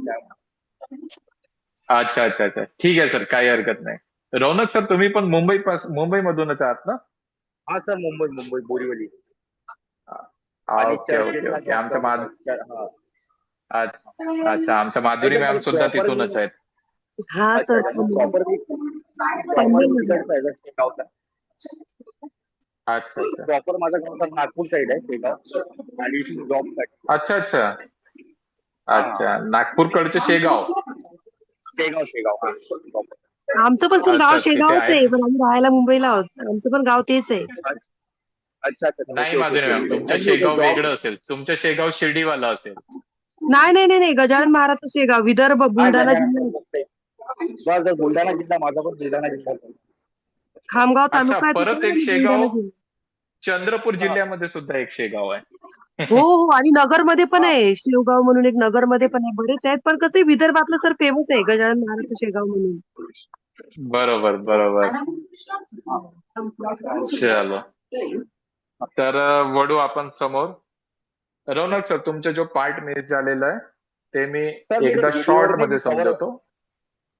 अच्छा अच्छा अच्छा, ठीक आहे सर, काही हरकत नाही. रौनक सर, तुम्ही पण मुंबईमधूनच आहात ना? हा सर, मुंबई बोरीवली. आणि ओके ओके चर्चगेटला ओके. जॉब आमच्या करतो सर. हा. अच्छा, आमच्या माधुरी नाही सर, मॅम माझं सुद्धा प्रॉपर तिथूनच आहेत. हा अच्छा सर. अच्छा, प्रॉपर मी पनवेलमध्ये. तिकडचा आहे शेगावचा. अच्छा अच्छा प्रॉपर माझं गाव सर नागपूर साईड आहे, शेगाव. आणि जॉब साठी. अच्छा अच्छा हा. अच्छा, नागपूरकडचे शेगाव. शेगाव हा. proper. आमचं पण सर गाव अच्छा, तिथे शेगावच आहे, आहेत. पण आम्ही राहायला मुंबईला आहोत. आमचं पण गाव तेच आहे. अच्छा अच्छा. नाही okay okay Madhuri ma'am, okay. तुमचं नाही, मी इथे शेगाव जॉब. वेगळं असेल. तुमचं शेगाव शिर्डीवाला असेल. नाही नाही नाही नाही, गजानन महाराजचं शेगाव, विदर्भ, हा, बुलढाणा जिल्हा, बस बुलढाणा जिल्हा, माझा पण बुलढाणा जिल्हा. खामगाव अच्छा, तालुका आहे परत तिथे, एक बुलढाणा शेगाव जिल्हा. चंद्रपूर हा. जिल्ह्यामध्ये सुद्धा एक शेगाव हो आहे. हो, आणि नगरमध्ये पण हा. आहे शेवगाव म्हणून, एक नगरमध्ये पण आहे. बरेच आहेत, पण कसं आहे, विदर्भातलं सर फेमस आहे गजानन महाराजचं शेगाव म्हणून. बरोबर बरोबर. चलो, तर वळू आपण समोर. रौनक सर, तुमचा जो पार्ट मिस झालेला आहे ते मी सर, मी एकदा शॉर्ट मध्ये समजवतो.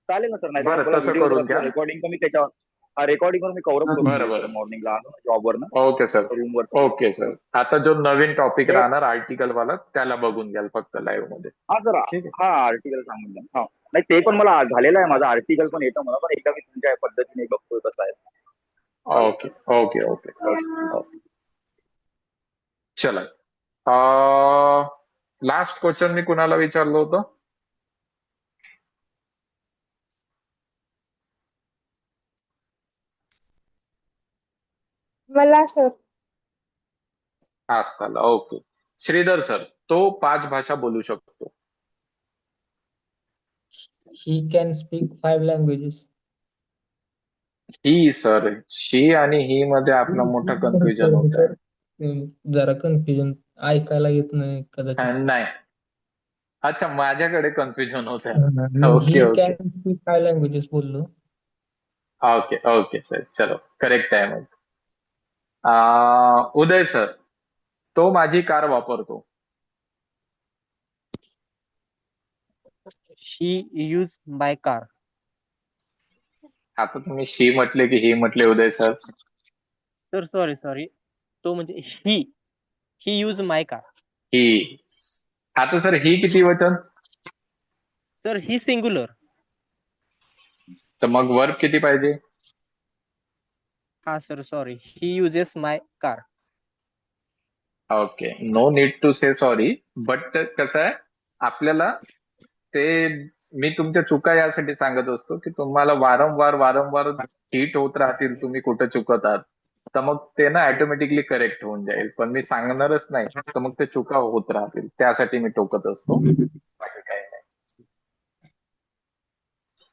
चालेल ना सर. नाही बरं, मला तसं व्हिडिओ करून जर घ्या. असलं रेकॉर्डिंग तर मी त्याच्यावर रेकॉर्डिंग करून मी कव्हर अप करून बरं घेऊ सर, बरं. मॉर्निंगला जॉबवर ना, ओके सर. रूमवर. ओके सर, आता जो नवीन टॉपिक ते राहणार आर्टिकल वाला त्याला बघून घ्याल फक्त लाईव्ह मध्ये. हा सर. ठीक आहे. हा, आर्टिकल सांगून द्या. हा, नाही ते पण मला झालेलं आहे, माझं आर्टिकल पण येतं मला, पण एकदा मी तुमच्या पद्धतीने बघतोय कसं आहे. Okay okay okay okay. चला, लास्ट क्वेश्चन मी कुणाला विचारलं होतं? मला सर. आस्थाला. ओके. श्रीधर सर, तो 5 भाषा बोलू शकतो. He can speak 5 languages. He sir, she आणि ही मध्ये आपला मोठा कन्फ्युजन होत सर, आहे. जरा कन्फ्युजन, ऐकायला येत नाही कदाचित. नाही, अच्छा, माझ्याकडे कन्फ्युजन होत आहे. He okay okay can speak 5 languages बोललो. ओके ओके सर, चलो करेक्ट आहे मग. उदय सर, तो माझी कार वापरतो. She use my car. आता तुम्ही शी म्हटले की ही म्हटले उदय सर? सर सॉरी, तो म्हणजे he use my car. ही. आता सर, ही किती वचन? सर ही सिंगुलर. तर मग वर्ब किती पाहिजे? हा sir, sorry, he uses my car. Okay, no need to say sorry. But कसं आहे, आपल्याला ते, मी तुमच्या चुका यासाठी सांगत असतो की तुम्हाला वारंवार हिट होत राहतील तुम्ही कुठं चुकत आहात, तर मग ते ना ऑटोमॅटिकली करेक्ट होऊन जाईल. पण मी सांगणारच नाही तर मग ते चुका होत राहतील, त्यासाठी मी टोकत असतो, बाकी काही नाही.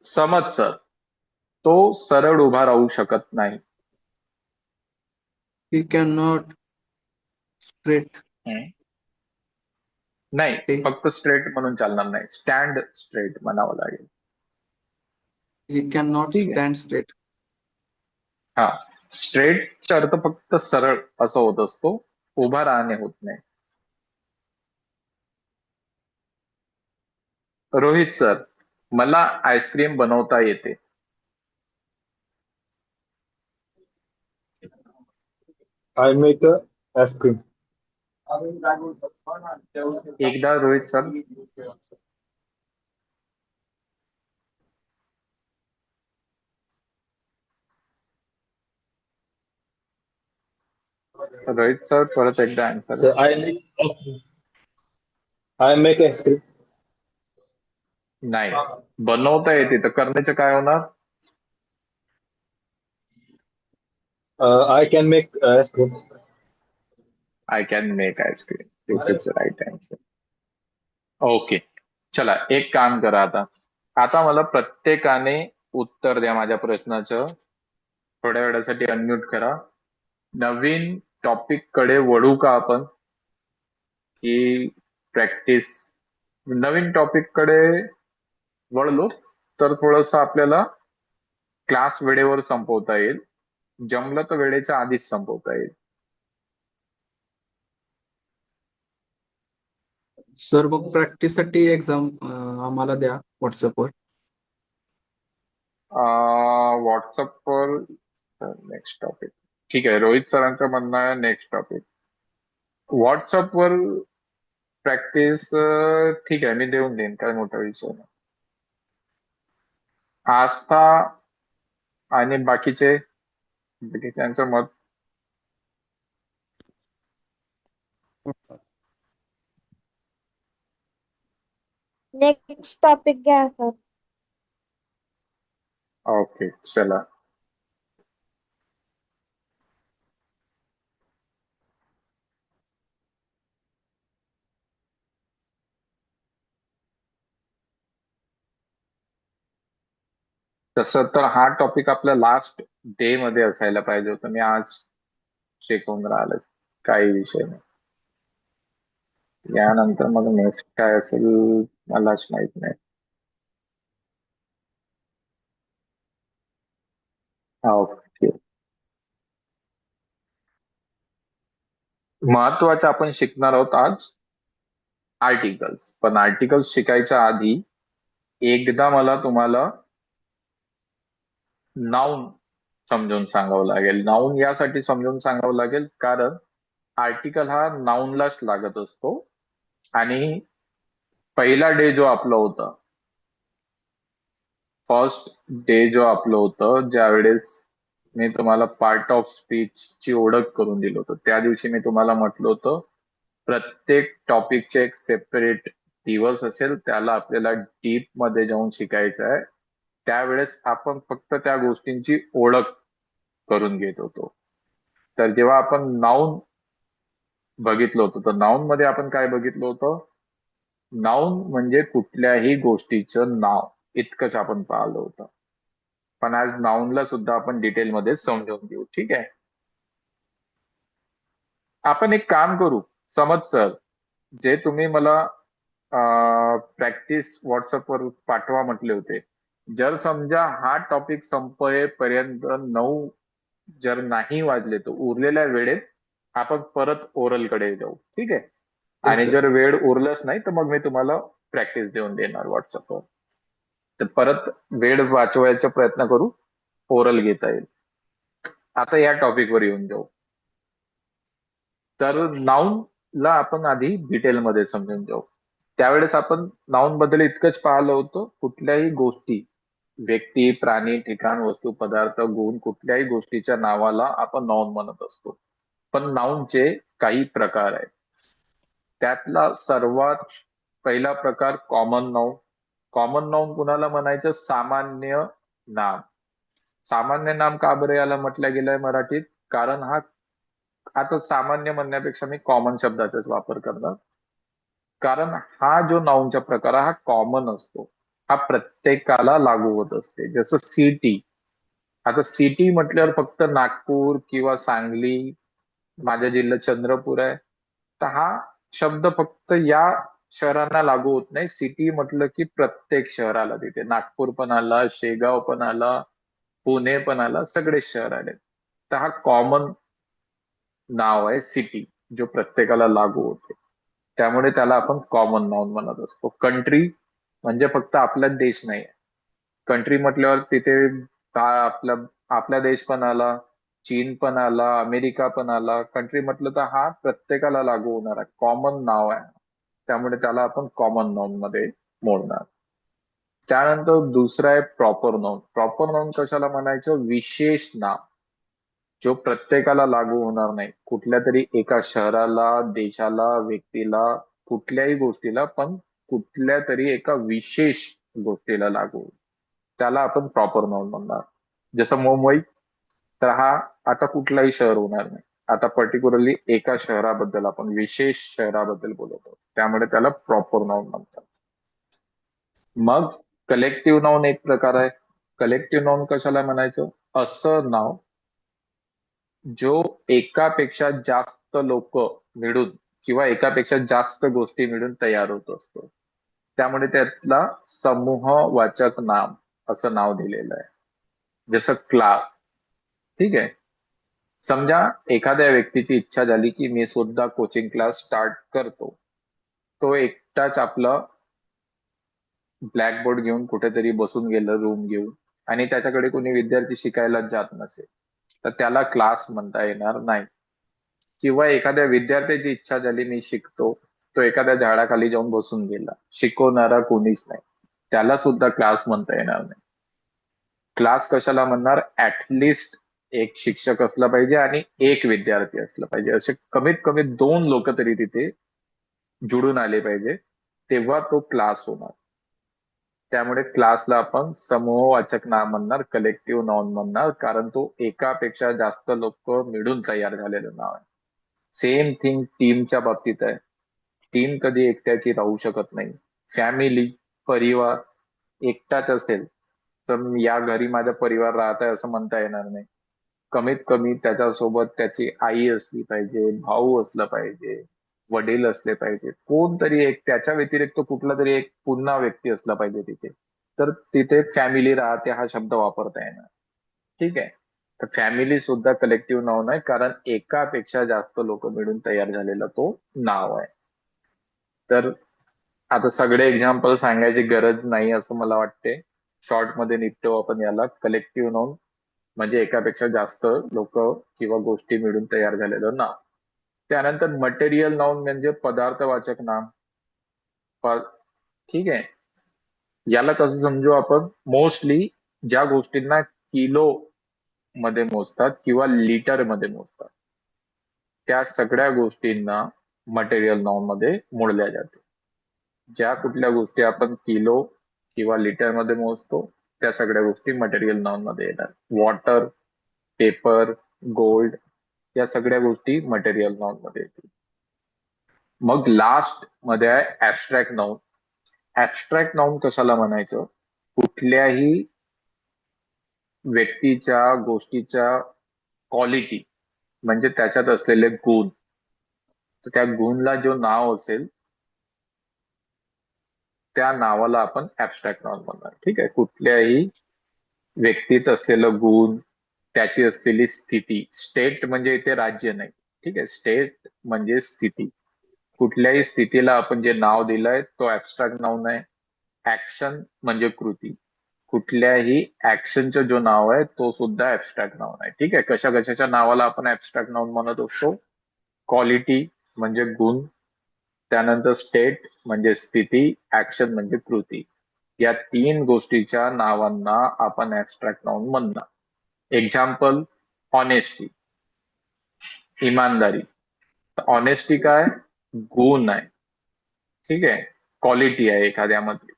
समज सर, तो सरळ उभा राहू शकत नाही. He cannot straight नाही, stay. फक्त स्ट्रेट म्हणून चालणार नाही, स्टँड स्ट्रेट म्हणावं लागेल. He cannot ठीक आहे. stand straight. हा, स्ट्रेटचा अर्थ फक्त सरळ असं होत असतो, उभा राहणे होत नाही. रोहित सर, मला आईस्क्रीम बनवता येते. I make a ice cream. एकदा रोहित सर. रोहित सर, परत एकदा answer. So I make ice cream. नाही, बनवता येते तर करण्याचे काय होणार? I can make ice cream. I can make ice cream. This is right answer. Okay, चला एक काम करा आता. आता मला प्रत्येकाने उत्तर द्या माझ्या प्रश्नाचं. थोड्या वेळासाठी अनम्यूट करा. नवीन टॉपिक कडे वळू का आपण, की प्रॅक्टिस? नवीन टॉपिक कडे वळलो तर थोडस आपल्याला क्लास वेळेवर संपवता येईल. जमलं तर वेळेच्या आधीच संपवता येईल. सर मग प्रॅक्टिससाठी एक्झाम आम्हाला द्या व्हॉट्सअपवर. व्हॉट्सअपवर नेक्स्ट टॉपिक. ठीक आहे, रोहित सरांचं म्हणणं आहे नेक्स्ट टॉपिक व्हॉट्सअपवर प्रॅक्टिस. ठीक आहे, मी देऊन देईन, काय मोठा विषय नाही. आस्था आणि बाकीच्यांचं मत. नेक्स्ट टॉपिक घ्या सर. ओके, चला. तसं तर हा टॉपिक आपला लास्ट डे मध्ये असायला पाहिजे होतं. मी आज शिकवून राहिलो, काही विषय नाही. यानंतर मग नेक्स्ट काय असेल मलाच माहित नाही. ओके, महत्वाचं आपण शिकणार आहोत आज आर्टिकल्स. पण आर्टिकल्स शिकायच्या आधी एकदा मला तुम्हाला नाउन समजून सांगावं लागेल. नाउन यासाठी समजून सांगावं लागेल कारण आर्टिकल हा नाउनलाच लागत असतो. आणि पहिला डे जो आपलं होतं, फर्स्ट डे जो आपलं होतं, ज्यावेळेस मी तुम्हाला पार्ट ऑफ स्पीच ची ओळख करून दिलं होतं, त्या दिवशी मी तुम्हाला म्हटलं होतं प्रत्येक टॉपिकचे एक सेपरेट दिवस असेल, त्याला आपल्याला डीप मध्ये जाऊन शिकायचं आहे. त्यावेळेस आपण फक्त त्या गोष्टींची ओळख करून घेत होतो. तर जेव्हा आपण नाउन बघितलं होतं, तर नाउन मध्ये आपण काय बघितलं होतं? नाउन म्हणजे कुठल्याही गोष्टीचं नाव, इतकंच आपण पाहिलं होतं. पण आज नाउनला सुद्धा आपण डिटेलमध्ये समजून घेऊ. ठीक आहे, आपण एक काम करू. समज सर, जे तुम्ही मला प्रॅक्टिस व्हॉट्सअपवर पाठवा म्हटले होते, जर समजा हा टॉपिक संपेपर्यंत 9 जर नाही वाजले तर उरलेल्या वेळेत आपण परत ओरल कडे जाऊ. ठीक आहे, आणि sir. जर वेळ उरलंच नाही तर मग मी तुम्हाला प्रॅक्टिस देऊन देणार व्हॉट्सअपवर. तर परत वेळ वाचवायचा प्रयत्न करू, ओरल घेता येईल. आता या टॉपिकवर येऊन जाऊ. तर नाउनला आपण आधी डिटेलमध्ये समजून जाऊ. त्यावेळेस आपण नाउन बद्दल इतकंच पाहिलं होतं, कुठल्याही गोष्टी, व्यक्ती, प्राणी, ठिकाण, वस्तू, पदार्थ, गुण, कुठल्याही गोष्टीच्या नावाला आपण नाउन म्हणत असतो. पण नाउनचे काही प्रकार आहेत. त्यातला सर्वात पहिला प्रकार कॉमन नाउन. कॉमन नाउन कुणाला म्हणायचं? सामान्य नाम. सामान्य नाम का बरं याला म्हटलं गेलंय मराठीत? कारण हा, आता सामान्य म्हणण्यापेक्षा मी कॉमन शब्दाचाच वापर करणार. कारण हा जो नाउनचा प्रकार हा कॉमन असतो, हा प्रत्येकाला लागू होत असते. जसं सिटी. आता सिटी म्हटल्यावर फक्त नागपूर किंवा सांगली, माझ्या जिल्ह्यात चंद्रपूर आहे, तर हा शब्द फक्त या शहरांना लागू होत नाही. सिटी म्हटलं की प्रत्येक शहराला, तिथे नागपूर पण आला, शेगाव पण आला, पुणे पण आला, सगळेच शहर आले. तर हा कॉमन नाव आहे सिटी, जो प्रत्येकाला लागू होते. त्यामुळे त्याला आपण कॉमन नाउन म्हणत असतो. कंट्री म्हणजे फक्त आपला देश नाही. कंट्री म्हटल्यावर तिथे आपला आपला देश पण आला, चीन पण आला, अमेरिका पण आला. कंट्री म्हटलं तर हा प्रत्येकाला लागू होणारा कॉमन नाव आहे. त्यामुळे त्याला आपण कॉमन नाउन मध्ये मोडणार. त्यानंतर दुसरा आहे प्रॉपर नाउन. प्रॉपर नाउन कशाला म्हणायचं? विशेष नाव, जो प्रत्येकाला लागू होणार नाही. कुठल्या तरी एका शहराला, देशाला, व्यक्तीला, कुठल्याही गोष्टीला, पण कुठल्या तरी एका विशेष गोष्टीला लागू होईल. त्याला आपण प्रॉपर नाउन म्हणणार. जसं मुंबई, तर हा आता कुठलाही शहर होणार नाही. आता पर्टिक्युलरली एका शहराबद्दल, आपण विशेष शहराबद्दल बोलतो, त्यामुळे त्याला प्रॉपर नाउन म्हणतात. मग कलेक्टिव्ह नाउन एक प्रकार आहे. कलेक्टिव्ह नाउन कशाला म्हणायचं? असं नाव जो एकापेक्षा जास्त लोक मिळून किंवा एकापेक्षा जास्त गोष्टी मिळून तयार होत असतो. त्यामुळे त्यातला समूहवाचक नाम असं नाव दिलेलं आहे. जसं क्लास. ठीक आहे. समजा एखाद्या व्यक्तीची इच्छा झाली की मी सुद्धा कोचिंग क्लास स्टार्ट करतो. तो एकटाच आपलं ब्लॅकबोर्ड घेऊन कुठेतरी बसून गेलं रूम घेऊन, आणि त्याच्याकडे कोणी विद्यार्थी शिकायला जात नसेल, तर त्याला क्लास म्हणता येणार नाही. किंवा एखाद्या विद्यार्थ्याची इच्छा झाली मी शिकतो, तो एखाद्या झाडाखाली जाऊन बसून गेला, शिकवणारा कोणीच नाही, त्याला सुद्धा क्लास म्हणता येणार नाही. क्लास कशाला म्हणणार? ऍटलिस्ट एक शिक्षक असला पाहिजे आणि एक विद्यार्थी असला पाहिजे. असे कमीत कमी 2 लोक तरी तिथे जुळून आले पाहिजे, तेव्हा तो क्लास होणार. त्यामुळे क्लासला आपण समूहवाचक नाम म्हणणार, कलेक्टिव्ह नाउन म्हणणार, कारण तो एकापेक्षा जास्त लोक मिळून तयार झालेलं नाव आहे. सेम थिंग टीमच्या बाबतीत आहे. टीम कधी एकट्याची राहू शकत नाही. फॅमिली, परिवार एकटाच असेल तर या घरी माझा परिवार राहत आहे असं म्हणता येणार नाही. कमीत कमी त्याच्यासोबत त्याची आई असली पाहिजे, भाऊ असला पाहिजे, वडील असले पाहिजे, कोणतरी एक, त्याच्या व्यतिरिक्त कुठला तरी एक पुन्हा व्यक्ती असला पाहिजे तिथे, तर तिथे फॅमिली राहते हा शब्द वापरता येणार. ठीक आहे. तर फॅमिली सुद्धा कलेक्टिव्ह नाउन आहे, कारण एकापेक्षा जास्त लोक मिळून तयार झालेला तो नाव आहे. तर आता सगळे एक्झाम्पल सांगायची गरज नाही असं मला वाटते. शॉर्ट मध्ये निपटू आपण याला. कलेक्टिव्ह नाउन म्हणजे एकापेक्षा जास्त लोक किंवा गोष्टी मिळून तयार झालेलं नाव. त्यानंतर मटेरियल नाउन म्हणजे पदार्थवाचक नाम. ठीक आहे. याला कसं समजू आपण? मोस्टली ज्या गोष्टींना किलो मध्ये मोजतात किंवा लिटर मध्ये मोजतात, त्या सगळ्या गोष्टींना मटेरियल नाउन मध्ये मोडल्या जाते. ज्या कुठल्या गोष्टी आपण किलो किंवा लिटर मध्ये मोजतो, त्या सगळ्या गोष्टी मटेरियल नाउन मध्ये येतात. वॉटर, पेपर, गोल्ड, या सगळ्या गोष्टी मटेरियल नाउन मध्ये येतील. मग लास्ट मध्ये आहे ऍबस्ट्रॅक्ट नाउन. ऍबस्ट्रॅक्ट नाउन कशाला म्हणायचं? कुठल्याही व्यक्तीच्या, गोष्टीच्या क्वालिटी म्हणजे त्याच्यात असलेले गुण, तर त्या गुणला जो नाव असेल त्या नावाला आपण ऍबस्ट्रॅक्ट नाउन म्हणणार. ठीक आहे. कुठल्याही व्यक्तीत असलेलं गुण, त्याची असलेली स्थिती. स्टेट म्हणजे इथे राज्य नाही. ठीक आहे. स्टेट म्हणजे स्थिती. कुठल्याही स्थितीला आपण जे नाव दिलंय तो ऍबस्ट्रॅक्ट नाउन आहे. ऍक्शन म्हणजे कृती. कुठल्याही ऍक्शनचं जो नाव आहे तो सुद्धा ऍबस्ट्रॅक्ट नाउन आहे. ठीक आहे. कशा कशाच्या नावाला आपण ऍबस्ट्रॅक्ट नाउन म्हणत असतो? क्वालिटी म्हणजे गुण, त्यानंतर स्टेट म्हणजे स्थिती, ऍक्शन म्हणजे कृती. या 3 गोष्टीच्या नावांना आपण ऍबस्ट्रॅक्ट नाउन म्हणणार. एक्झाम्पल, ऑनेस्टी, इमानदारी. ऑनेस्टी काय? गुण आहे. ठीक आहे. क्वालिटी आहे एखाद्यामध्ये,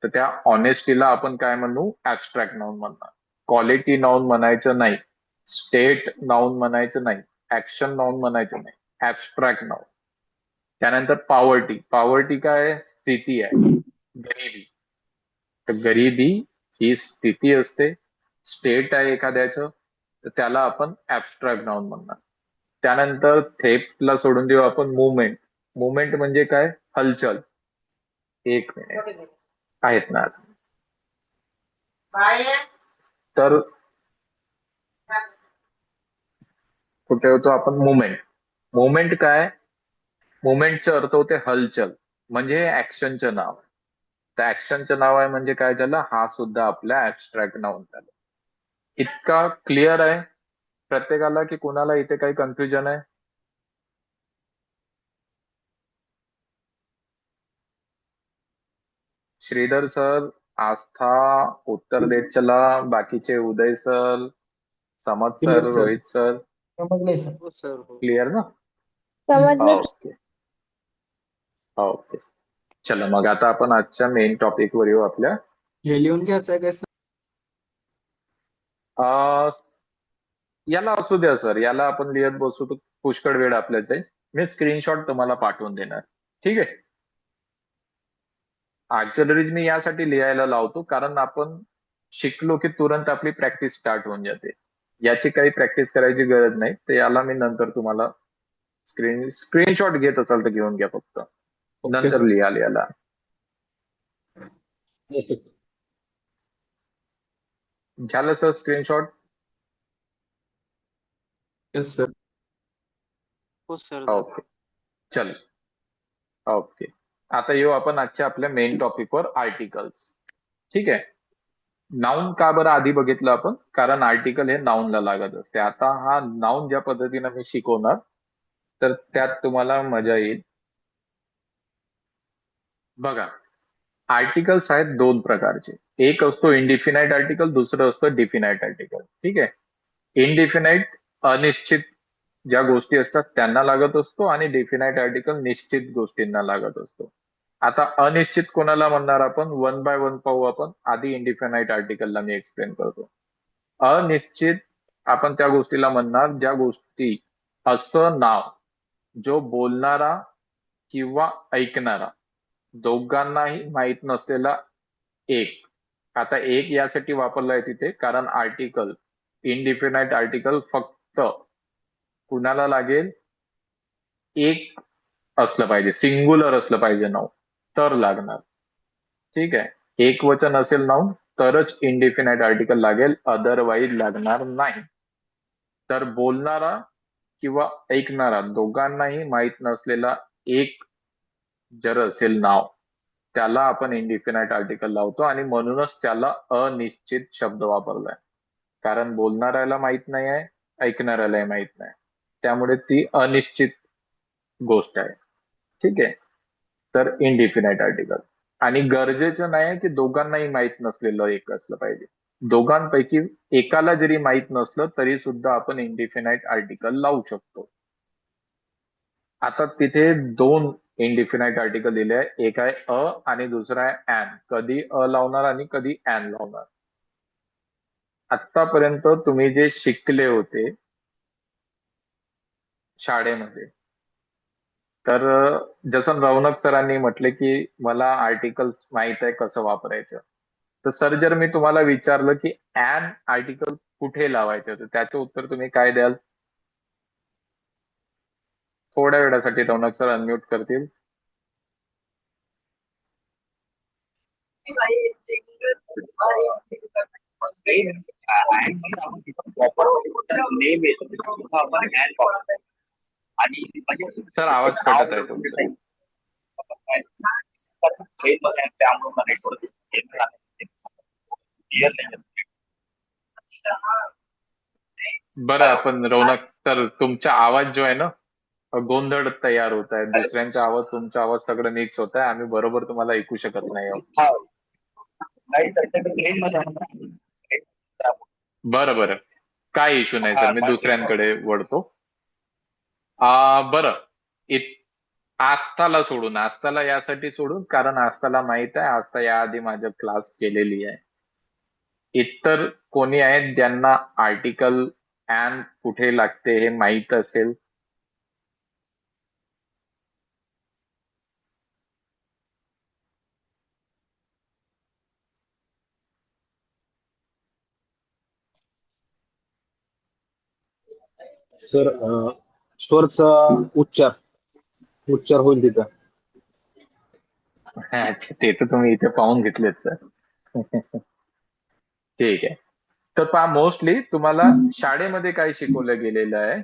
तर त्या ऑनेस्टीला आपण काय म्हणू? ऍबस्ट्रॅक्ट नाउन म्हणणार. क्वालिटी नाउन म्हणायचं नाही, स्टेट नाउन म्हणायचं नाही, ऍक्शन नाउन म्हणायचं नाही, ऍबस्ट्रॅक्ट नाउन. त्यानंतर पॉवर्टी. पॉवर्टी काय? स्थिती आहे. गरिबी. तर गरिबी ही स्थिती असते. स्टेट आहे एखाद्याचं, तर त्याला आपण ऍबस्ट्रॅक्ट नाउन म्हणणार. त्यानंतर थेफ्टला सोडून देऊ आपण. मुवमेंट. मुवमेंट म्हणजे काय? हलचल. एक मिनिट आहेत ना. तर कुठे होतो आपण मुवमेंट. मुवमेंट काय? मुवमेंटचा अर्थ होते हलचल, म्हणजे ऍक्शनचं नाव. तर ऍक्शनचं नाव आहे म्हणजे काय झालं, हा सुद्धा आपल्या ऍबस्ट्रॅक्ट नाउन झाला. इतका क्लिअर आहे प्रत्येकाला की कोणाला इथे काही कन्फ्युजन आहे? श्रीधर सर, आस्था उत्तर देत चला, बाकीचे Uday sir, Samad sir, Clear, sir. Rohit sir, समजलंय सर. हो सर हो. क्लिअर ना? समजलं ओके ओके. चला मग आता आपण आजच्या मेन टॉपिक वर येऊ आपल्या. हे लिहून घ्यायचं आहे काय सर? अं, याला असू द्या सर, याला आपण लिहित बसू तर पुष्कळ वेळ आपल्याला जाईल. मी स्क्रीनशॉट तुम्हाला पाठवून देणार. ठीक आहे. ऑक्झिलरीज मी यासाठी लिहायला लावतो कारण आपण शिकलो की तुरंत आपली प्रॅक्टिस स्टार्ट होऊन जाते. याची काही प्रॅक्टिस करायची गरज नाही. तर याला मी नंतर तुम्हाला स्क्रीनशॉट घेत असाल तर घेऊन घ्या फक्त, ओके नंतर सर. लिहाल याला. Okay. झालं सर स्क्रीनशॉट? Yes sir. हो सर. ओके चल. ओके, आता येऊ आपण आजच्या आपल्या मेन टॉपिकवर, आर्टिकल्स. ठीक आहे. नाऊन का बरं आधी बघितलं आपण? कारण आर्टिकल हे नाऊनला लागत असते. आता हा नाऊन ज्या पद्धतीने मी शिकवणार तर त्यात तुम्हाला मजा येईल. बघा, आर्टिकल्स आहेत दोन प्रकारचे. एक असतो इनडिफिनाइट आर्टिकल, दुसरं असतं डिफिनाइट आर्टिकल. ठीक आहे. इनडिफिनाइट अनिश्चित ज्या गोष्टी असतात त्यांना लागत असतो आणि डिफिनाइट आर्टिकल निश्चित गोष्टींना लागत असतो. आता अनिश्चित कोणाला म्हणणार आपण? वन बाय वन पाहू आपण. आधी इनडिफिनाइट आर्टिकलला मी एक्सप्लेन करतो. अनिश्चित आपण त्या गोष्टीला म्हणणार ज्या गोष्टी असं नाव जो बोलणारा किंवा ऐकणारा दोघांनाही माहीत नसलेला एक. आता एक यासाठी वापरलाय तिथे कारण आर्टिकल, इनडिफिनाइट आर्टिकल फक्त कुणाला लागेल? एक असलं पाहिजे, सिंग्युलर असलं पाहिजे नाव तर लागणार. ठीक आहे. एक वचन असेल नाव तरच इनडिफिनाइट आर्टिकल लागेल, अदरवाईज लागणार नाही. तर बोलणारा किंवा ऐकणारा दोघांनाही माहीत नसलेला एक जर असेल नाव त्याला आपण इनडिफिनाइट आर्टिकल लावतो आणि म्हणूनच त्याला अनिश्चित शब्द वापरलाय. कारण बोलणाऱ्याला माहित नाही आहे, ऐकणाऱ्यालाही माहित नाही, त्यामुळे ती अनिश्चित गोष्ट आहे. ठीक आहे. तर इनडिफिनाइट आर्टिकल. आणि गरजेचं नाही की दोघांनाही माहित नसलेलं एक असलं पाहिजे. दोघांपैकी एकाला जरी माहित नसलं तरी सुद्धा आपण इनडिफिनाइट आर्टिकल लावू शकतो. आता तिथे दोन इनडिफिनाइट आर्टिकल दिले आहे. एक आहे अ आणि दुसरा आहे ॲन. कधी अ लावणार आणि कधी ॲन लावणार. आतापर्यंत तुम्ही जे शिकले होते शाळेमध्ये, तर जसं रौनक सरांनी म्हटले की मला आर्टिकल्स माहित आहे कसं वापरायचं. तर सर जर मी तुम्हाला विचारलं की ॲन आर्टिकल कुठे लावायचं तर त्याचं उत्तर तुम्ही काय द्याल? थोड्या वेळासाठी रौनक सर अनम्यूट करतील. सर आवाज कटत आहे तुमचा. बरं, आपण रौनक सर तुमचा आवाज जो आहे ना गोंधळ तयार होत आहे. दुसऱ्यांचा आवाज तुमचा आवाज सगळं मिक्स होत आहे. आम्ही बरोबर तुम्हाला ऐकू शकत नाही आहोत. बरं बरं, काय इश्यू नाही सर, मी दुसऱ्यांकडे वळतो. बरं, आस्थाला सोडून, आस्थाला यासाठी सोडून कारण आस्थाला माहित आहे, आस्था याआधी माझं क्लास केलेली आहे. इतर कोणी आहेत ज्यांना आर्टिकल ॲन कुठे लागते हे माहित असेल? सर स्वरचा उच्चार होईल तिथं. ते तर तुम्ही इथे पाहून घेतलेत सर. ठीक आहे. तर पहा, मोस्टली तुम्हाला शाळेमध्ये काय शिकवलं गेलेलं आहे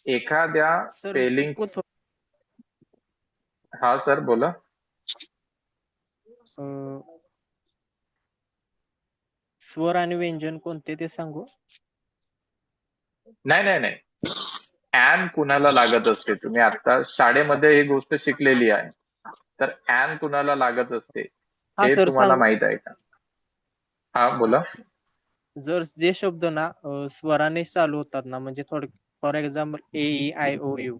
एखाद्या सर स्पेलिंग थोडं हा सर बोला. अं, स्वर आणि व्यंजन कोणते ते सांगू? नाही नाही नाही, ॲन कुणाला लागत असते? तुम्ही आता शाळेमध्ये ही गोष्ट शिकलेली आहे. तर ॲन कुणाला लागत असते हा हे सर तुम्हाला सांगू. माहित आहे का? हा बोला. जर जे शब्द ना स्वराने चालू होतात ना, म्हणजे for example A, E, I, O, U,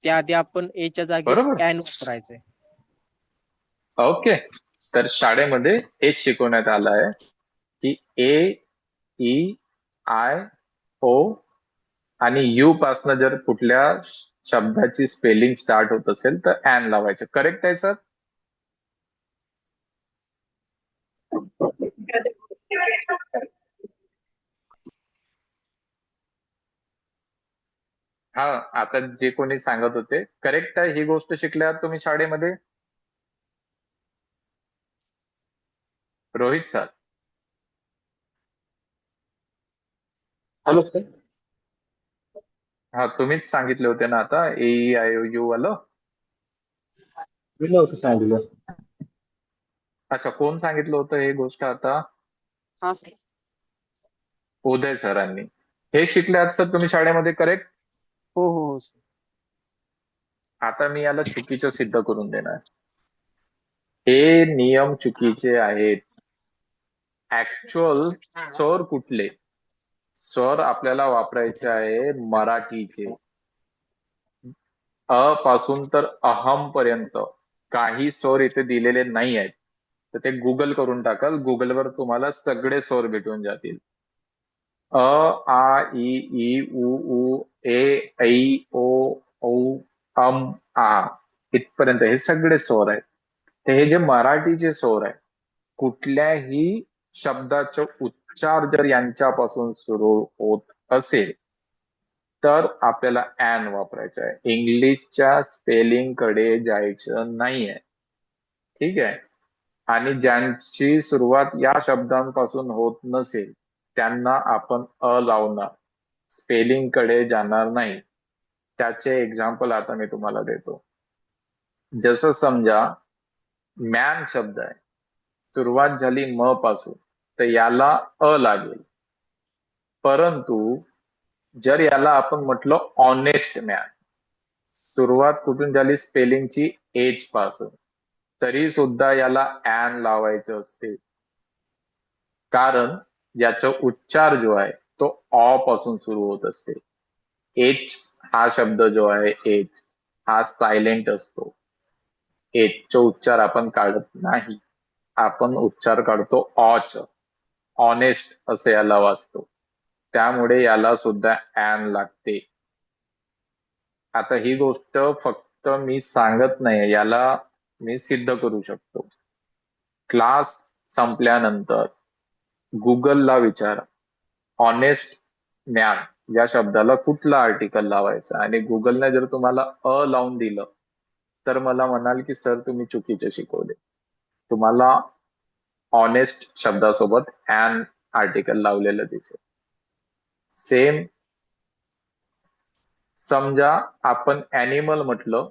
त्याआधी आपण ए च्या जागी बरोबर. एन वापरायचंय. ओके. तर शाळेमध्ये हेच शिकवण्यात आलं आहे की A, E, I, O आणि यू पासनं जर कुठल्या शब्दाची स्पेलिंग स्टार्ट होत असेल तर ॲन लावायचं. करेक्ट आहे सर? हा, आता जे कोणी सांगत होते करेक्ट आहे. ही गोष्ट शिकल्यात तुम्ही शाळेमध्ये? रोहित सर. Hello sir. हा, तुम्हीच सांगितले होते ना आता AEIOU वालं. मी नव्हतं सांगितलं. अच्छा, कोण सांगितलं होतं हे गोष्ट आता? हा सर. उदय सरांनी. हे शिकले आहात सर तुम्ही शाळेमध्ये, करेक्ट? हो हो हो सर. आता मी याला चुकीचं सिद्ध करून देणार. हे नियम चुकीचे आहेत. ऍक्च्युअल स्वर कुठले? स्वर आपल्याला वापरायचे आहे मराठीचे. अ पासून तर अहम पर्यंत काही स्वर इथे दिलेले नाही आहेत. तर ते गुगल करून टाकाल, गुगलवर तुम्हाला सगळे स्वर भेटून जातील. अ, आ, ई, उ, ए, ऐ, ओ, औ, आ इथपर्यंत हे सगळे स्वर आहेत. तर हे जे मराठीचे स्वर आहेत, कुठल्याही शब्दाचे उच्चार जर यांच्यापासून सुरू होत असेल तर आपल्याला ॲन वापरायचं आहे. इंग्लिशच्या स्पेलिंग कडे जायचं नाहीये. ठीक आहे. आणि ज्यांची सुरुवात या शब्दांपासून होत नसेल त्यांना आपण अ लावणार, स्पेलिंग कडे जाणार नाही. त्याचे एक्झाम्पल आता मी तुम्हाला देतो. जसं समजा मॅन शब्द आहे, सुरुवात झाली म पासून, तर याला अ लागेल. परंतु जर याला आपण म्हटलं ऑनेस्ट मॅन, सुरुवात कुठून झाली स्पेलिंगची एच पासून, तरी सुद्धा याला ॲन लावायचं असते. कारण याचा उच्चार जो आहे तो ऑ पासून सुरू होत असते. एच हा शब्द जो आहे, एच हा सायलेंट असतो. एचचा उच्चार आपण काढत नाही, आपण उच्चार काढतो ऑच. ऑनेस्ट असे याला वाचतो. त्यामुळे याला सुद्धा ॲन लागते. आता ही गोष्ट फक्त मी सांगत नाही, याला मी सिद्ध करू शकतो. क्लास संपल्यानंतर गुगलला विचारा ऑनेस्ट मॅन या शब्दाला कुठलं आर्टिकल लावायचं, आणि गुगलने जर तुम्हाला अ लावून दिलं तर मला म्हणाल की सर तुम्ही चुकीचे शिकवले. तुम्हाला ऑनेस्ट शब्दासोबत ॲन आर्टिकल लावलेलं दिसेल. सेम समजा आपण ॲनिमल म्हटलं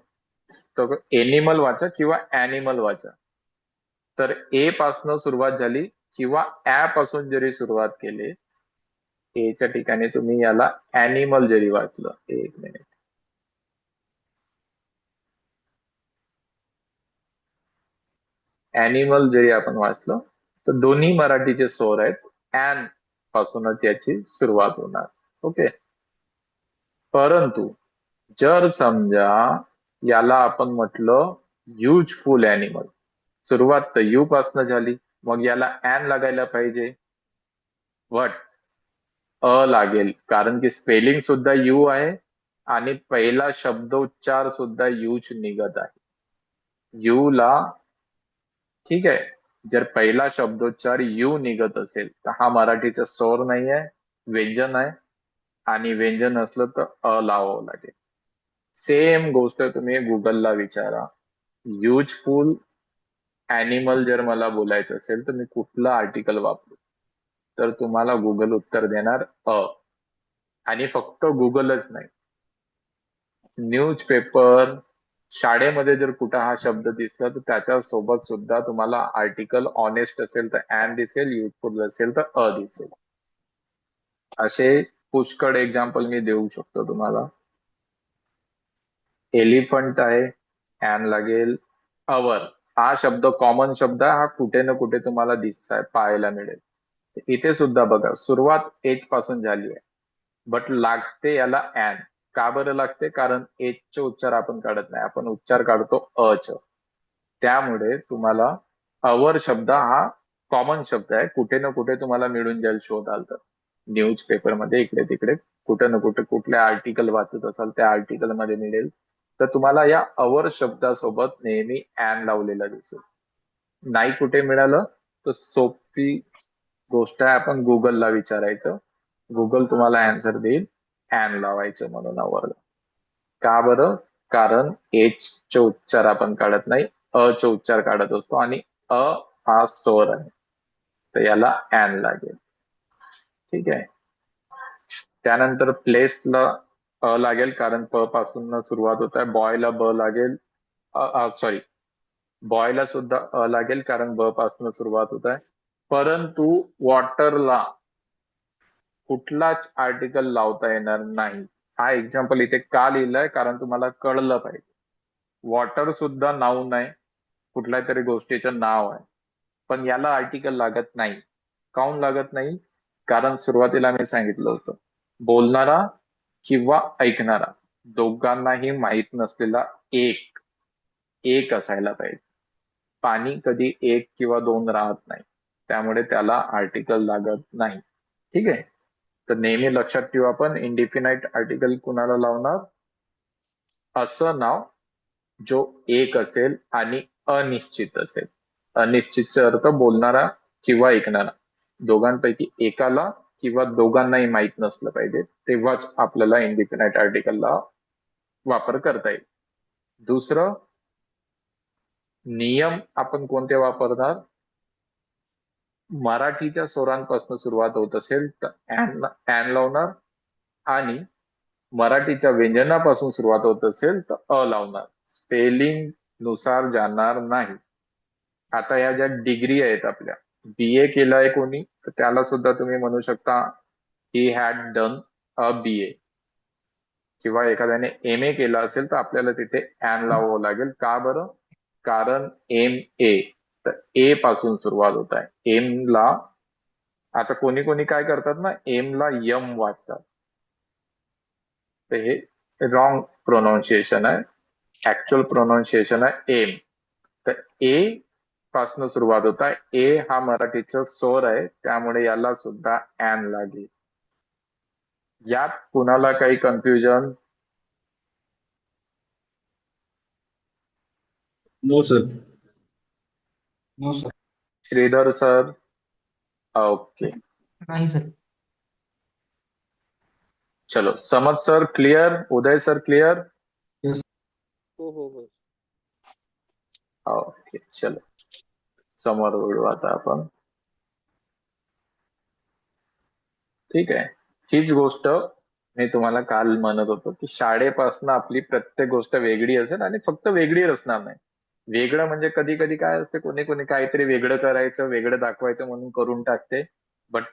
तर एनिमल वाचा किंवा ॲनिमल वाचा. तर ए पासून सुरुवात झाली किंवा ॲ पासून जरी सुरुवात केली, एच्या ठिकाणी तुम्ही याला ॲनिमल जरी वाचलं, एक मिनिट, ॲनिमल जरी आपण वाचलं तर दोन्ही मराठीचे स्वर आहेत. ॲन पासूनच याची सुरुवात होणार. ओके. परंतु जर समजा याला आपण म्हटलं युजफुल ॲनिमल, सुरुवात तर यू पासून झाली, मग याला ॲन लागायला पाहिजे. वट अ लागेल, कारण की स्पेलिंग सुद्धा यू आहे आणि पहिला शब्दोच्चार सुद्धा यूच निघत आहे. यू ला, ठीक आहे, जर पहिला शब्दोच्चार यू निघत असेल तर हा मराठीचा स्वर नाही आहे, व्यंजन आहे. आणि व्यंजन असलं तर अ लावावं लागेल. सेम गोष्ट तुम्ही गुगलला विचारा. युजफुल ॲनिमल जर मला बोलायचं असेल तर मी कुठलं आर्टिकल वापरू, तर तुम्हाला गुगल उत्तर देणार अ. आणि फक्त गुगलच नाही, न्यूजपेपर, शाळेमध्ये जर कुठं हा शब्द दिसला तर त्याच्या सोबत सुद्धा तुम्हाला आर्टिकल ऑनेस्ट असेल तर अँड दिसेल, युजफुल असेल तर अ दिसेल. असे पुष्कळ एक्झाम्पल मी देऊ शकतो तुम्हाला. एलिफंट आहे, अँड लागेल. अवर हा शब्द कॉमन शब्द आहे, हा कुठे ना कुठे तुम्हाला पाहायला मिळेल. इथे सुद्धा बघा सुरुवात एच पासून झाली आहे, बट लागते याला अँड. का बरं लागते? कारण एच चे उच्चार आपण काढत नाही, आपण उच्चार काढतो अ च. त्यामुळे तुम्हाला अवर शब्द हा कॉमन शब्द आहे, कुठे ना कुठे तुम्हाला मिळून जाईल शोधाल तर. न्यूजपेपर मध्ये इकडे तिकडे कुठे ना कुठे कुठल्या आर्टिकल वाचत असाल त्या आर्टिकल मध्ये मिळेल, तर तुम्हाला या अवर शब्दासोबत नेहमी अँड लावलेला दिसेल. नाही कुठे मिळालं तर सोपी गोष्ट आहे, आपण गुगलला विचारायचं. गुगल तुम्हाला आन्सर देईल अँड लावायचं म्हणून अवरला. का बरं? कारण एच चे उच्चार आपण काढत नाही, अ चे उच्चार काढत असतो, आणि अ हा स्वर आहे, तर याला अँड लागेल. ठीक आहे. त्यानंतर प्लेसला अ लागेल, कारण प पासून सुरुवात होत आहे. बॉयला ब लागेल, सॉरी, बॉयला सुद्धा अ लागेल, कारण ब पासून सुरुवात होत आहे. परंतु वॉटरला कुठलाच आर्टिकल लावता येणार नाही. हा एक्झाम्पल इथे का लिहिलाय? कारण तुम्हाला कळलं पाहिजे. वॉटर सुद्धा नाऊन आहे, कुठल्या तरी गोष्टीचं नाव आहे, पण याला आर्टिकल लागत नाही. काऊन लागत नाही? कारण सुरुवातीला मी सांगितलं होतं, बोलणारा किंवा ऐकणारा दोघांनाही माहित नसलेला एक असायला पाहिजे. पाणी कधी एक किंवा दोन राहत नाही, त्यामुळे त्याला आर्टिकल लागत नाही. ठीक आहे. तर नेहमी लक्षात ठेवू आपण, इंडिफिनाइट आर्टिकल कुणाला लावणार? असं नाव जो एक असेल आणि अनिश्चित असेल. अनिश्चितचा अर्थ बोलणारा किंवा ऐकणारा दोघांपैकी एकाला किंवा दोघांनाही माहित नसलं पाहिजे, तेव्हाच आपल्याला इंडिफिनाइट आर्टिकलला वापर करता येईल. दुसरं नियम आपण कोणते वापरणार? मराठीच्या स्वरांपासून सुरुवात होत असेल तर अँड लावणार, आणि मराठीच्या व्यंजनापासून सुरुवात होत असेल तर अ लावणार. स्पेलिंग नुसार जाणार नाही. आता या ज्या डिग्री आहेत आपल्या, BA केलाय कोणी तर त्याला सुद्धा तुम्ही म्हणू शकता he had done a BA, किंवा एखाद्याने MA केला असेल तर आपल्याला तिथे अँड लावावं लागेल. का बरं? कारण MA तर ए पासून सुरुवात होत आहे. एम ला आता कोणी कोणी काय करतात ना, एम ला यम वाचतात, तर हे रॉंग प्रोनाऊन्सिएशन आहे. ऍक्च्युअल प्रोनाऊन्सिएशन आहे एम. तर ए पासून सुरुवात होत आहे. ए हा मराठीचा स्वर आहे, त्यामुळे याला सुद्धा अँड लागेल. यात कुणाला काही confusion? No, sir. No sir. Shridhar sir? Okay, नाही सर. चलो. समज sir clear? Uday sir clear? हो हो हो. ओके, चलो समोर वळू आता आपण. ठीक आहे. हीच गोष्ट मी तुम्हाला काल म्हणत होतो की शाळेपासून आपली प्रत्येक गोष्ट वेगळी असेल, आणि फक्त वेगळी असणार नाही. वेगळं म्हणजे कधी कधी काय असते, कोणी कोणी काहीतरी वेगळं करायचं, वेगळं दाखवायचं म्हणून करून टाकते, बट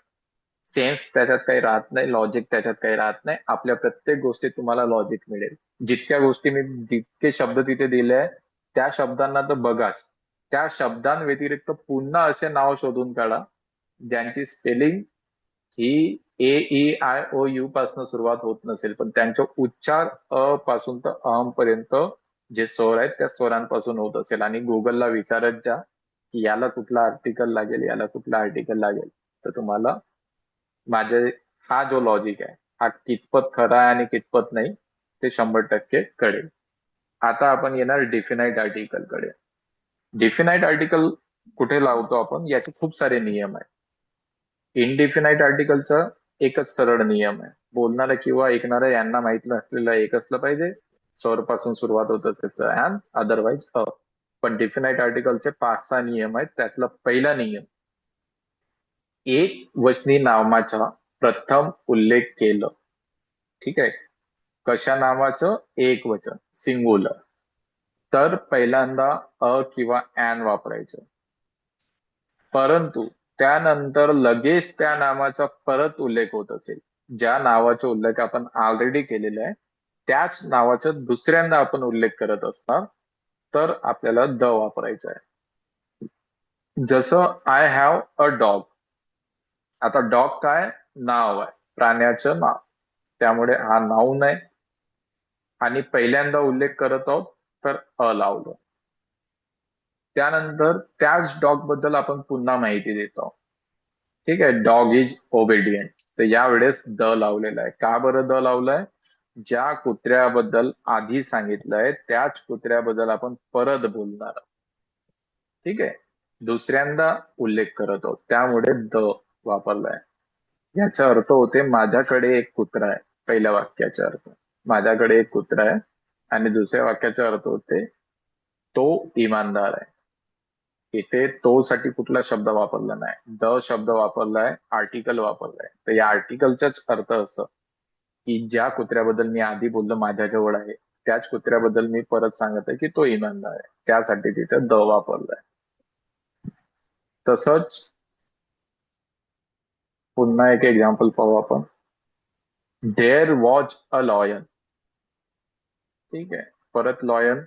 सेन्स त्याच्यात काही राहत नाही, लॉजिक त्याच्यात काही राहत नाही. आपल्या प्रत्येक गोष्टीत तुम्हाला लॉजिक मिळेल. जितके शब्द तिथे दिले आहे त्या शब्दांना तर बघाच, त्या शब्दांव्यतिरिक्त पुन्हा असे नाव शोधून काढा ज्यांची स्पेलिंग ही AEIOU पासून सुरुवात होत नसेल, पण त्यांचे उच्चार अ पासून तर अहम पर्यंत जे स्वर आहेत त्या स्वरांपासून होत असेल, आणि गुगलला विचारत जा की याला कुठला आर्टिकल लागेल, याला कुठला आर्टिकल लागेल, तर तुम्हाला माझे हा जो लॉजिक आहे हा कितपत खरा आहे आणि कितपत नाही ते 100% कळेल. आता आपण येणार डिफिनाइट आर्टिकल कडे. डिफिनाइट आर्टिकल कुठे लावतो आपण? याचे खूप सारे नियम आहेत. इनडिफिनाइट आर्टिकलचा एकच सरळ नियम आहे, बोलणारा किंवा ऐकणारा यांना माहित नसलेलं एक असलं पाहिजे, स्वर पासून सुरुवात होत असेल अँड, अदरवाइज अ. पण डिफिनाइट आर्टिकलचे 5-6 नियम आहेत. त्यातला पहिला नियम, एक वचनी नामाचा प्रथम उल्लेख केलं. ठीक आहे. कशा नावाचं? एक वचन, सिंगुलर. तर पहिल्यांदा अ किंवा ॲन वापरायचं. परंतु त्यानंतर लगेच त्या नावाचा परत उल्लेख होत असेल, ज्या नावाचा उल्लेख आपण ऑलरेडी केलेला आहे त्याच नावाचा दुसऱ्यांदा आपण उल्लेख करत असणार, तर आपल्याला द वापरायचं आहे. जसं आय हॅव अ डॉग. आता डॉग काय? नाव आहे, प्राण्याचं नाव. त्यामुळे हा नाऊन आहे आणि पहिल्यांदा उल्लेख करत आहोत तर अ लावलं. त्यानंतर त्याच डॉग बद्दल आपण पुन्हा माहिती देतो. ठीक आहे, डॉग इज ओबेडियंट. तर यावेळेस द लावलेला आहे. का बरं द लावलंय? ज्या कुत्र्याबद्दल आधी सांगितलंय त्याच कुत्र्याबद्दल आपण परत बोलणार. ठीक आहे, दुसऱ्यांदा उल्लेख करत आहोत त्यामुळे द वापरलाय. याचा अर्थ होते माझ्याकडे एक कुत्रा आहे. पहिल्या वाक्याचा अर्थ माझ्याकडे एक कुत्रा आहे आणि दुसऱ्या वाक्याचा अर्थ होते तो इमानदार आहे. इथे तो साठी कुठला शब्द वापरला नाही, द शब्द वापरलाय, आर्टिकल वापरलाय. तर या आर्टिकलचाच अर्थ असं की ज्या कुत्र्याबद्दल मी आधी बोललो माझ्याजवळ आहे त्याच कुत्र्याबद्दल मी परत सांगत आहे की तो इमानदार आहे, त्यासाठी तिथे द वापरलाय. तसंच पुन्हा एक एक्झाम्पल पाहू आपण. There was a lion. ठीक आहे, परत लॉयन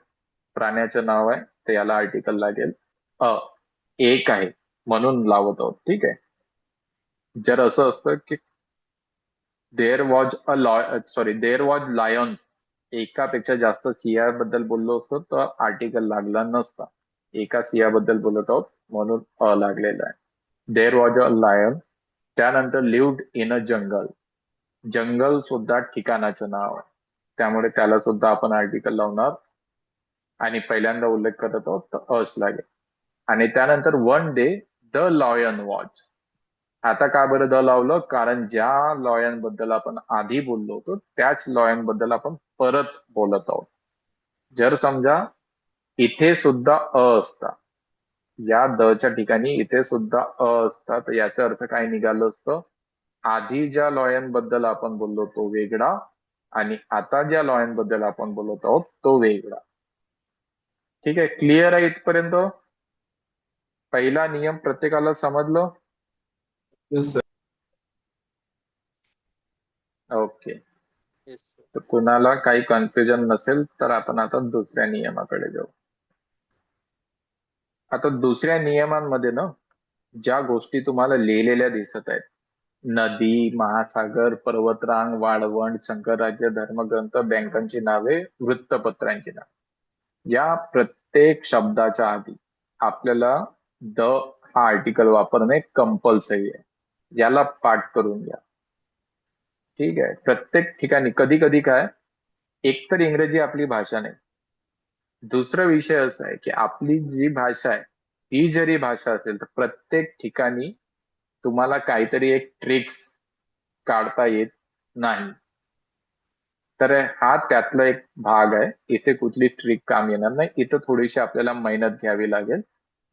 प्राण्याचं नाव आहे तर याला आर्टिकल लागेल अ. एक आहे म्हणून लावत आहोत. ठीक आहे, जर असं असतं की देअर वॉज लायन्स, एकापेक्षा जास्त सिंहाबद्दल बोललो असतो तर आर्टिकल लागला नसता. एका सिंहाबद्दल बोलत आहोत म्हणून अ लागलेला आहे. There was a lion. त्यानंतर lived in a jungle. Jungle सुद्धा ठिकाणाचं नाव आहे त्यामुळे त्याला सुद्धा आपण आर्टिकल लावणार आणि पहिल्यांदा उल्लेख करत आहोत तर अस लागेल. आणि त्यानंतर one day the lion watch. आता का बरं द लावलं? कारण ज्या लॉयन बद्दल आपण आधी बोललो होतो त्याच लॉयन बद्दल आपण परत बोलत आहोत. जर समजा इथे सुद्धा अ असता, या दच्या ठिकाणी इथे सुद्धा अ असता, तर याचा अर्थ काय निघालं असतं? आधी ज्या लॉयन बद्दल आपण बोललो तो वेगळा आणि आता ज्या लॉयन बद्दल आपण बोलत आहोत तो वेगळा. ठीक आहे, क्लिअर आहे इथपर्यंत? पहिला नियम प्रत्येकाला समजलं? Yes sir. Okay, Yes, sir. तर कुणाला काही कन्फ्युजन नसेल तर आपण आता दुसऱ्या नियमाकडे जाऊ. आता दुसऱ्या नियमांमध्ये ना ज्या गोष्टी तुम्हाला लिहिलेल्या दिसत आहेत, नदी, महासागर, पर्वतरांग, वाळवंट, शंकरराज्य, धर्मग्रंथ, बँकांची नावे, वृत्तपत्रांची नावे, या प्रत्येक शब्दाच्या आधी आपल्याला द हा आर्टिकल वापरणे कंपल्सरी आहे. याला पाठ करून घ्या. ठीक आहे, प्रत्येक ठिकाणी. कधी कधी काय, एकतर इंग्रजी आपली भाषा नाही, दुसरा विषय असा आहे की आपली जी भाषा आहे ती जरी भाषा असेल तर प्रत्येक ठिकाणी तुम्हाला काहीतरी एक ट्रिक्स काढता येत नाही. तर हा त्यातला एक भाग आहे. इथे कुठली ट्रिक काम येणार नाही. इथं थोडीशी आपल्याला मेहनत घ्यावी लागेल.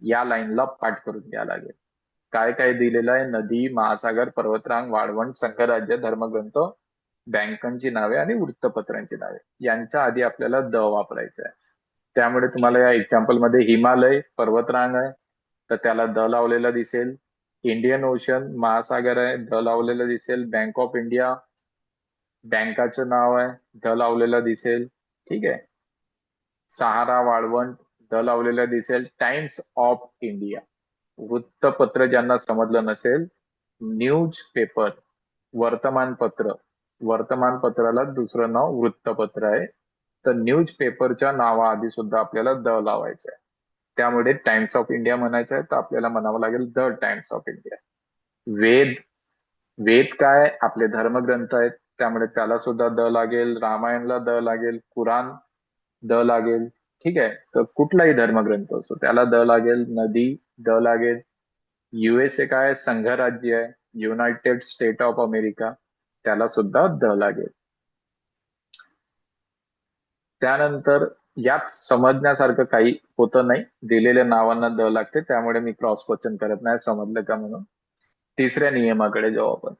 या लाईनला पाठ करून घ्यावं लागेल. काय काय दिलेलं आहे? नदी, महासागर, पर्वतरांग, वाळवंट, संघराज्य, धर्मग्रंथ, बँकांची नावे आणि वृत्तपत्रांची नावे. यांच्या आधी आपल्याला द वापरायचं आहे. त्यामुळे तुम्हाला या एक्झाम्पल मध्ये हिमालय पर्वतरांग आहे तर त्याला द लावलेला दिसेल. इंडियन ओशन महासागर आहे, द लावलेला दिसेल. बँक ऑफ इंडिया बँकाचं नाव आहे, द लावलेला दिसेल. ठीक आहे, सहारा वाळवंट द लावलेला दिसेल. टाइम्स ऑफ इंडिया वृत्तपत्र ज्यांना समजलं नसेल, न्यूज पेपर वर्तमानपत्र, वर्तमानपत्राला दुसरं नाव वृत्तपत्र आहे. तर न्यूज पेपरच्या नावाआधी सुद्धा आपल्याला द लावायचं आहे. त्यामुळे टाइम्स ऑफ इंडिया म्हणायचं आहे तर आपल्याला म्हणावं लागेल द टाइम्स ऑफ इंडिया. वेद, वेद काय? आपले धर्मग्रंथ आहेत त्यामुळे त्याला सुद्धा द लागेल. रामायणला द लागेल, कुराण द लागेल. ठीक आहे, तर कुठलाही धर्मग्रंथ असो त्याला द लागेल. नदी द लागेल. USA काय? संघराज्य आहे, युनायटेड स्टेट ऑफ अमेरिका, त्याला सुद्धा द लागेल. त्यानंतर यात समजण्यासारखं काही होतं नाही, दिलेल्या नावांना द लागते त्यामुळे मी क्रॉस क्वेश्चन करत नाही, समजलं का म्हणून. तिसऱ्या नियमाकडे जाऊ आपण.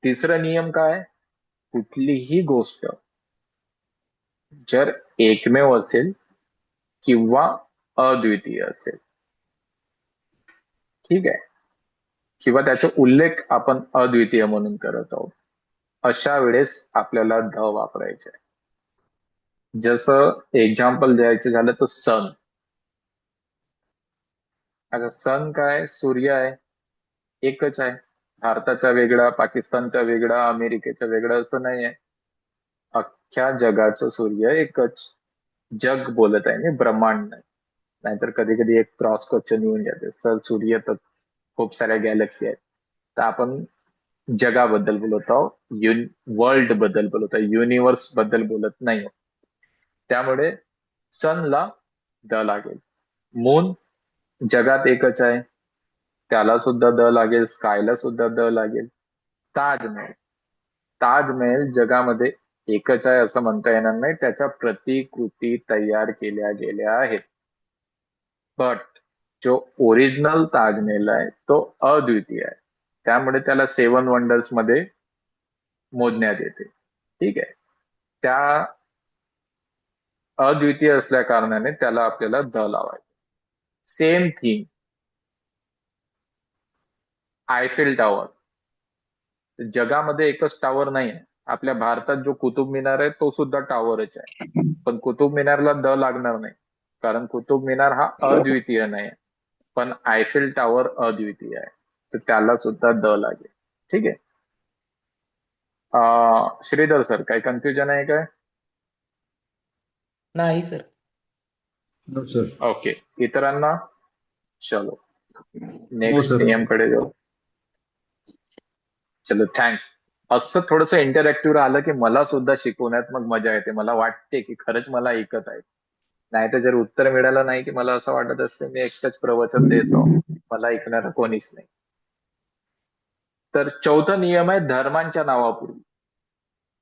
तिसरा नियम काय? कुठलीही गोष्ट जर एकमेव असेल किंवा अद्वितीय असेल, ठीक आहे, किंवा त्याचा उल्लेख आपण अद्वितीय म्हणून करत आहोत, अशा वेळेस आपल्याला ध वापरायचे आहे. जसं एक्झाम्पल द्यायचं झालं तर सन. आता सन काय, सूर्य आहे, एकच आहे. भारताचा वेगळा, पाकिस्तानचा वेगळा, अमेरिकेचा वेगळा असं नाही आहे. अख्ख्या जगाचं सूर्य एकच. जग बोलत आहे मी, ब्रह्मांड नाही. नाहीतर कधी कधी एक क्रॉस क्वेश्चन येऊन जाते, सर सूर्य तर खूप साऱ्या गॅलेक्सी आहेत. तर आपण जगाबद्दल बोलत आहोत, वर्ल्ड बद्दल बोलत आहोत, युनिव्हर्स बद्दल बोलत नाही. त्यामुळे सनला द लागेल. मून जगात एकच आहे, त्याला सुद्धा द लागेल. स्कायला सुद्धा द लागेल. ताजमहल, ताजमहल जगामध्ये एकच आहे असं म्हणता येणार नाही, त्याच्या प्रतिकृती तयार केल्या गेल्या आहेत. बट जो ओरिजिनल ताजमहल आहे तो अद्वितीय आहे, त्यामुळे त्याला 7 वंडर्स मध्ये मोजण्यात येते. ठीक आहे, त्या अद्वितीय असल्या कारणाने त्याला आपल्याला द लावायचं. Same thing Eiffel tower. जगामध्ये एकच टॉवर नाही आहे. आपल्या भारतात जो कुतुब मिनार आहे तो सुद्धा टॉवरच आहे, पण कुतुब मिनारला द लागणार नाही, कारण कुतुब मिनार हा अद्वितीय नाही आहे. पण आयफेल टॉवर अद्वितीय आहे, तर त्याला सुद्धा द लागेल. ठीक आहे. श्रीधर सर, काही कन्फ्युजन आहे काय? नाही सर. No, sir. ओके, इतरांना? चलो No, नेक्स्ट sir. नियम कडे जाऊ. चलो, थँक्स. असं थोडंसं इंटरॅक्टिव्ह राहिलं की मला सुद्धा शिकवण्यात मग मजा येते. मला वाटते की खरंच मला ऐकत आहे. नाही तर जर उत्तर मिळालं नाही की मला असं वाटत असतं मी एकटंच प्रवचन देतो, मला ऐकणारं कोणीच नाही. तर चौथा नियम आहे धर्मांच्या नावापूर्वी.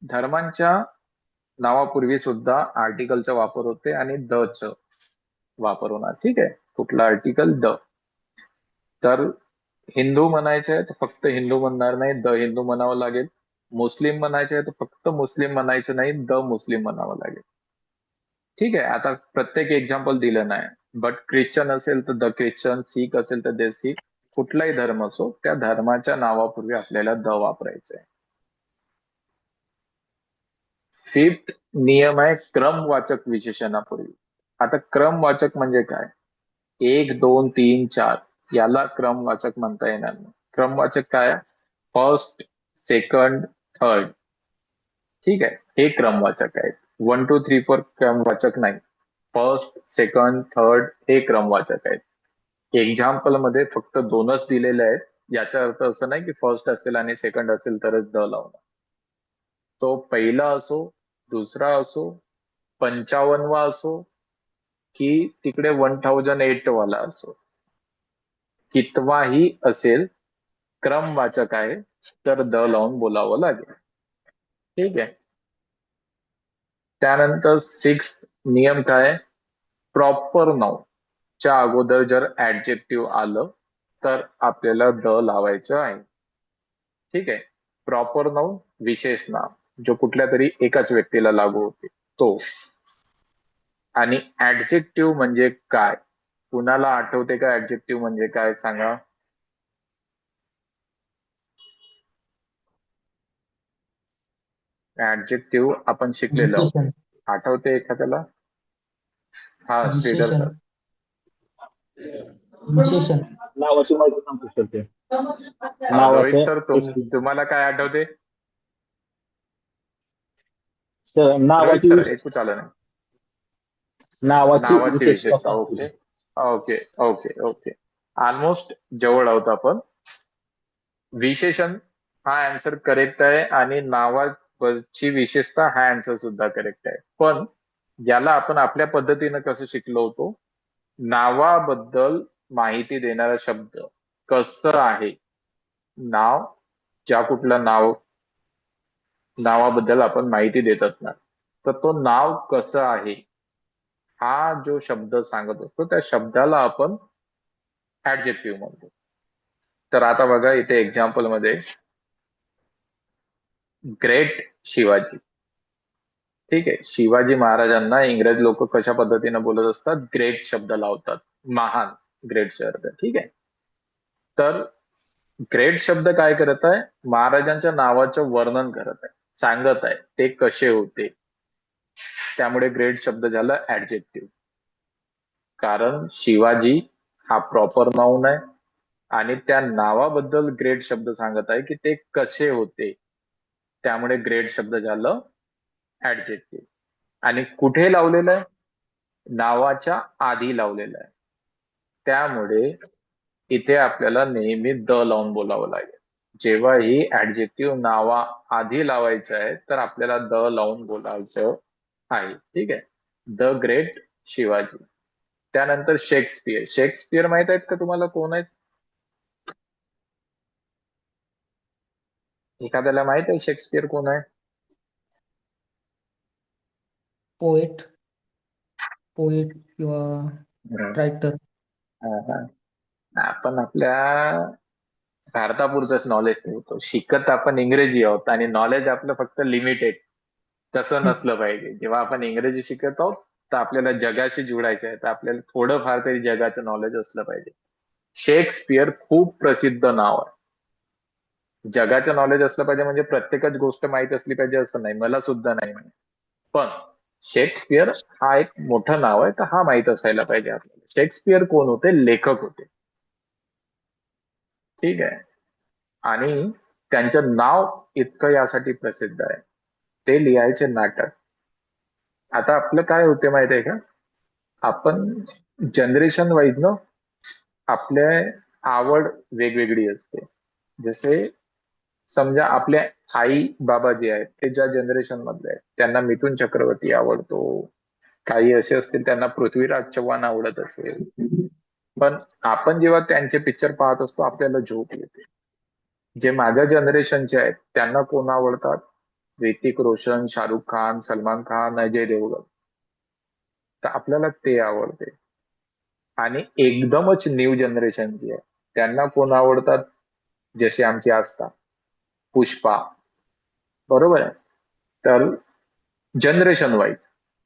धर्मांच्या नावापूर्वी सुद्धा आर्टिकलचा वापर होते आणि द च वापर होणार. ठीक आहे, कुठला आर्टिकल? द. तर हिंदू म्हणायचे आहे तर फक्त हिंदू म्हणणार नाही, द हिंदू म्हणावं लागेल. मुस्लिम म्हणायचे आहे तर फक्त मुस्लिम म्हणायचं नाही, द मुस्लिम म्हणावं लागेल. ठीक आहे, आता प्रत्येक एक्झाम्पल दिलं नाही, बट ख्रिश्चन असेल तर द ख्रिश्चन, सिख असेल तर द सिख, कुठलाही धर्म असो त्या धर्माच्या नावापूर्वी आपल्याला द वापरायचं आहे. फिफ्थ नियम आहे क्रमवाचक विशेषणापूर्वी. आता क्रमवाचक म्हणजे काय? 1, 2, 3, 4 याला क्रमवाचक म्हणता येणार नाही. क्रमवाचक काय? First, second, third. ठीक आहे, हे क्रमवाचक आहेत. 1, 2, 3, 4 क्रमवाचक नाही. फर्स्ट, सेकंड, थर्ड हे क्रमवाचक आहेत. एक्झाम्पल मध्ये फक्त 2च दिलेले आहेत. याचा अर्थ असं नाही की फर्स्ट असेल आणि सेकंड असेल तरच द लावणार. तो पहिला असो, दुसरा असो, 55वा असो, की तिकडे 1008 वाला असो, कितवाही असेल, क्रमवाचक आहे तर द लावून बोलावं लागेल. ठीक आहे. त्यानंतर 6 नियम काय? प्रॉपर नाउन च्या अगोदर जर ऍडजेक्टिव्ह आलं तर आपल्याला द लावायचं आहे. ठीक आहे. प्रॉपर नाउन विशेष नाव, जो कुठल्या तरी एकाच व्यक्तीला लागू होते तो. आणि ऍडजेक्टिव्ह म्हणजे काय? कुणाला आठवते का ऍडजेक्टिव्ह म्हणजे काय? सांगा. ऍडजेक्टिव्ह आपण शिकलेलो आहोत. विशेषण. आठवते एखाद्याला? हा, श्रीधर विशेषण. सर. विशेषण. नावाची माहिती सांगतो सर ते. रोहित सर, नावाचं तुम्हाला काय आठवते? सर रोहित नावाची सर, ऐकूच आलं नाही. नावाची विशेषता. सांगतो. Okay okay okay okay, almost जवळ आहोत आपण. विशेषण हा आन्सर करेक्ट आहे आणि नावाची विशेषता हा आन्सर सुद्धा करेक्ट आहे. पण याला आपण आपल्या पद्धतीनं कसं शिकलो होतो? नावाबद्दल माहिती देणारा शब्द कसं आहे, नाव, ज्या कुठलं नावाबद्दल आपण माहिती देत असणार, तर तो नाव कसं आहे हा जो शब्द सांगत असतो त्या शब्दाला आपण ऍडजेक्टिव्ह म्हणतो. तर आता बघा इथे एक्झाम्पल मध्ये ग्रेट शिवाजी. ठीक आहे. शिवाजी महाराजांना इंग्रज लोक कशा पद्धतीने बोलत असतात, ग्रेट शब्द लावतात, महान, ग्रेट शब्द. ठीक आहे. तर ग्रेट शब्द काय करत आहे, महाराजांच्या नावाचं वर्णन करत आहे, सांगत आहे ते कसे होते. त्यामुळे ग्रेट शब्द झाला ऍडजेक्टिव्ह. कारण शिवाजी हा प्रॉपर नाऊन आहे आणि त्या नावाबद्दल ग्रेट शब्द सांगत आहे की ते कसे होते. त्यामुळे ग्रेट शब्द झालं ऍडजेक्टिव्ह. आणि कुठे लावलेलं आहे, नावाच्या आधी लावलेलं आहे. त्यामुळे इथे आपल्याला नेहमी द लावून बोलावं लागेल. जेव्हाही ऍडजेक्टिव्ह नावा आधी लावायचं आहे तर आपल्याला द लावून बोलायचं आहे. ठीक आहे. The great Shivaji. त्यानंतर शेक्सपियर. शेक्सपियर माहित आहेत का तुम्हाला कोण आहेत? एखाद्याला माहित आहे शेक्सपियर कोण आहे? पोएट किंवा रायटर. आपण आपल्या भारतापुरतंच नॉलेज ठेवतो. शिकत आपण इंग्रजी आहोत आणि नॉलेज आपलं फक्त लिमिटेड. तसं नसलं पाहिजे. जेव्हा आपण इंग्रजी शिकत आहोत तर आपल्याला जगाशी जुळायचं आहे, तर आपल्याला थोडंफार तरी जगाचं नॉलेज असलं पाहिजे. शेक्सपियर खूप प्रसिद्ध नाव आहे. जगाचं नॉलेज असलं पाहिजे म्हणजे प्रत्येकच गोष्ट माहित असली पाहिजे असं नाही, मला सुद्धा नाही माहित. पण शेक्सपियर हा एक मोठं नाव आहे, तर हा माहित असायला पाहिजे आपल्याला. शेक्सपियर कोण होते? लेखक होते. ठीक आहे. आणि त्यांचं नाव इतकं यासाठी प्रसिद्ध आहे, ते लिहायचे नाटक. आता आपलं काय होते माहित आहे का, आपण जनरेशन वाईज न आपल्या आवड वेगवेगळी असते. जसे समजा आपले आई बाबा जे आहेत ते ज्या जनरेशन मधले आहेत त्यांना मिथुन चक्रवर्ती आवडतो, काही असे असतील त्यांना पृथ्वीराज चव्हाण आवडत असेल. पण आपण जेव्हा त्यांचे पिक्चर पाहत असतो आपल्याला झोप येते. जे माझ्या जनरेशनचे आहेत त्यांना कोण आवडतात? ऋतिक रोशन, शाहरुख खान, सलमान खान, अजय देवगण. तर आपल्याला ते आवडते. आणि एकदमच न्यू जनरेशन जी आहे त्यांना कोण आवडतात? जसे आमची आस्था, पुष्पा. बरोबर आहे. तर जनरेशन वाईज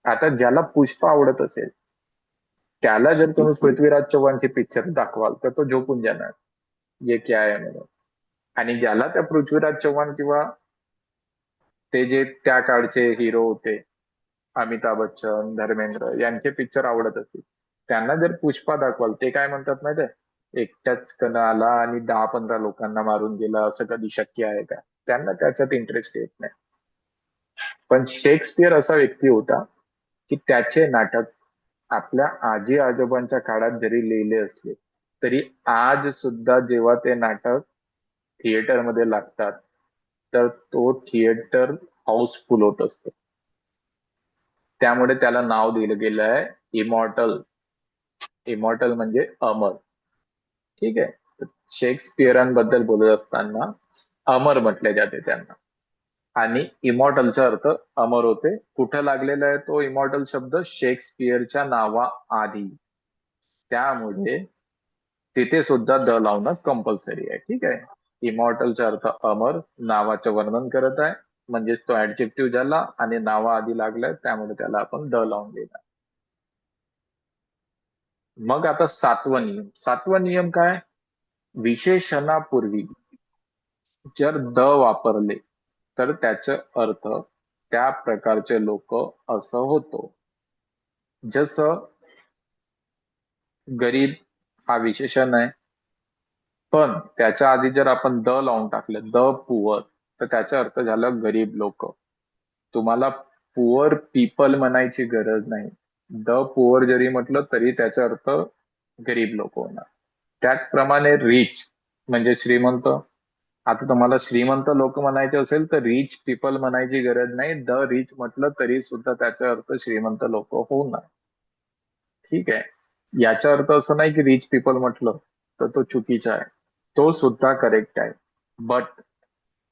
आता ज्याला पुष्पा आवडत असेल त्याला जर तुम्ही पृथ्वीराज चव्हाणचे पिक्चर दाखवाल तर तो झोपून जाणार, ये क्या आहे म्हणून. आणि ज्याला त्या पृथ्वीराज चव्हाण किंवा ते जे त्या काळचे हिरो होते, अमिताभ बच्चन, धर्मेंद्र यांचे पिक्चर आवडत असतील, त्यांना जर पुष्पा दाखवाल ते काय म्हणतात माहितीये, एकट्याच कण आला आणि 10-15 लोकांना मारून गेला, असं कधी शक्य आहे का? त्यांना त्याच्यात इंटरेस्ट येत नाही. पण शेक्सपियर असा व्यक्ती होता की त्याचे नाटक आपल्या आजी आजोबांच्या काळात जरी लिहिले असले तरी आज सुद्धा जेव्हा ते नाटक थिएटरमध्ये लागतात तर तो थिएटर हाऊसफुल होत असतो. त्यामुळे त्याला नाव दिलं गेलं आहे इमॉर्टल. इमॉर्टल म्हणजे अमर. ठीक आहे. शेक्सपियरांबद्दल बोलत असताना अमर म्हटले जाते त्यांना. आणि इमॉर्टलचा अर्थ अमर होते. कुठं लागलेला आहे तो इमॉर्टल शब्द? शेक्सपियरच्या नावा आधी. त्यामुळे तिथे सुद्धा द लावणं कंपल्सरी आहे. ठीक आहे. इमॉर्टलचा अर्थ अमर, नावाचं वर्णन करत आहे म्हणजेच तो ऍडजेक्टिव्ह झाला आणि नावा आधी लागलाय त्यामुळे त्याला आपण द लावून देणार. मग आता 7वा नियम. 7वा नियम काय? विशेषणापूर्वी जर द वापरले तर त्याचा अर्थ त्या प्रकारचे लोक असं होतो. जसं गरीब हा विशेषण आहे, पण त्याच्या आधी जर आपण द लावून टाकलं, द पुअर, तर त्याचा अर्थ झाला गरीब लोक. तुम्हाला पुअर पीपल म्हणायची गरज नाही. द पुअर जरी म्हटलं तरी त्याचा अर्थ गरीब लोक होणार. त्याचप्रमाणे रिच म्हणजे श्रीमंत. आता तुम्हाला श्रीमंत लोक म्हणायचे असेल तर रिच पीपल म्हणायची गरज नाही. द रिच म्हटलं तरी सुद्धा त्याचा अर्थ श्रीमंत लोक होणार. ठीक आहे. याचा अर्थ असं नाही की रिच पीपल म्हटलं तर तो चुकीचा आहे, तो सुद्धा करेक्ट आहे. बट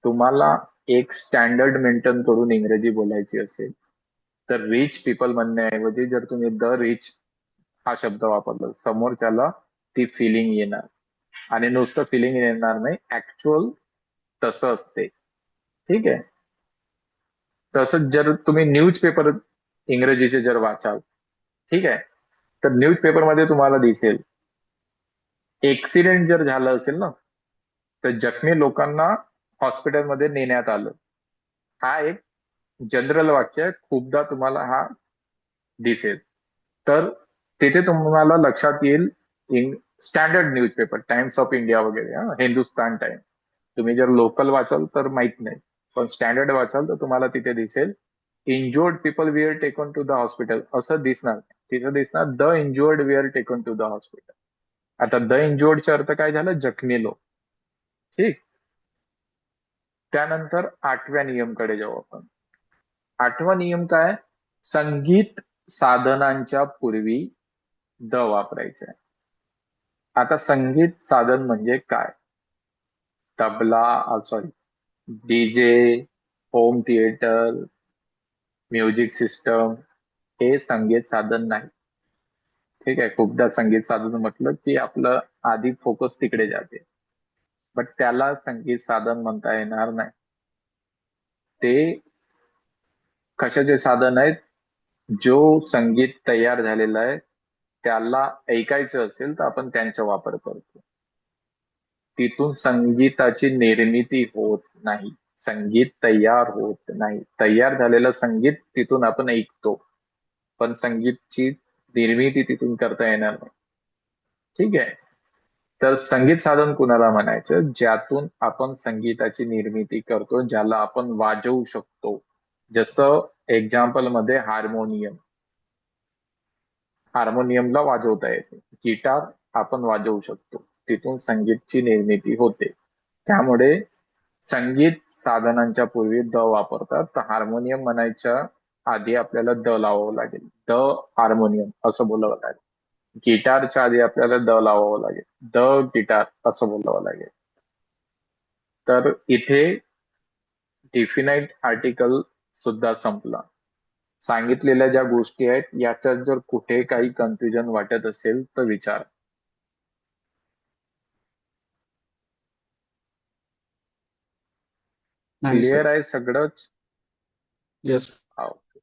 तुम्हाला एक स्टँडर्ड मेंटेन करून इंग्रजी बोलायची असेल तर रिच पीपल म्हणण्याऐवजी जर तुम्ही द रिच हा शब्द वापरला समोरच्याला ती फिलिंग येणार. आणि नुसतं फिलिंग येणार नाही, ऍक्च्युअल तसं असते. ठीक आहे. तसंच जर तुम्ही न्यूजपेपर इंग्रजीचे जर वाचाल, ठीक आहे, तर न्यूजपेपर मध्ये तुम्हाला दिसेल एक्सिडेंट जर झालं असेल ना, तर जखमी लोकांना हॉस्पिटलमध्ये नेण्यात आलं. हा एक जनरल वाक्य आहे, खूपदा तुम्हाला हा दिसेल. तर तिथे तुम्हाला लक्षात येईल standard newspaper, times of India वगैरे, हिंदुस्तान टाइम्स. तुम्ही जर लोकल वाचाल तर माहित नाही, पण स्टँडर्ड वाचाल तर तुम्हाला तिथे दिसेल injured people were taken to the hospital असं दिसणार. तिथं दिसणार the injured were taken to the hospital. आता द इंजुअर्डचा अर्थ काय झालं? जखमी लोक. ठीक. त्यानंतर 8व्या नियमकडे जाऊ आपण. 8वा नियम काय? संगीत साधनांच्या पूर्वी द वापरायचे. आता संगीत साधन म्हणजे काय? Tabla, sorry, DJ, home theatre, music system हे संगीत साधन नाही. ठीक आहे. खूपदा संगीत साधन म्हटलं की आपलं आधी फोकस तिकडे जाते, बट त्याला संगीत साधन म्हणता येणार नाही. ते कशाचे साधन आहेत? जो संगीत तयार झालेलं आहे त्याला ऐकायचं असेल तर आपण त्यांचा वापर करतो. तिथून संगीताची निर्मिती होत नाही, संगीत तयार होत नाही. तयार झालेलं संगीत तिथून आपण ऐकतो, पण संगीतची निर्मिती तिथून करता येणार नाही. ठीक आहे. तर संगीत साधन कुणाला म्हणायचं? ज्यातून आपण संगीताची निर्मिती करतो, ज्याला आपण वाजवू शकतो. जसं एक्झाम्पल मध्ये हार्मोनियम, हार्मोनियमला वाजवता येते. गिटार आपण वाजवू शकतो, तिथून संगीतची निर्मिती होते. त्यामुळे संगीत साधनांच्या पूर्वी द वापरतात. तर हार्मोनियम म्हणायच्या आधी आपल्याला द लावावं लागेल. द हार्मोनियम असं बोलावं लागेल. गिटारच्या आधी आपल्याला द लावावं लागेल. द गिटार असं बोलावं लागेल. तर इथे डिफिनाइट आर्टिकल सुद्धा संपला. सांगितलेल्या ज्या गोष्टी आहेत याच्यात जर कुठे काही कन्फ्युजन वाटत असेल तर विचार. नाही क्लिअर सर. आहे सगळंच? येस. ओके,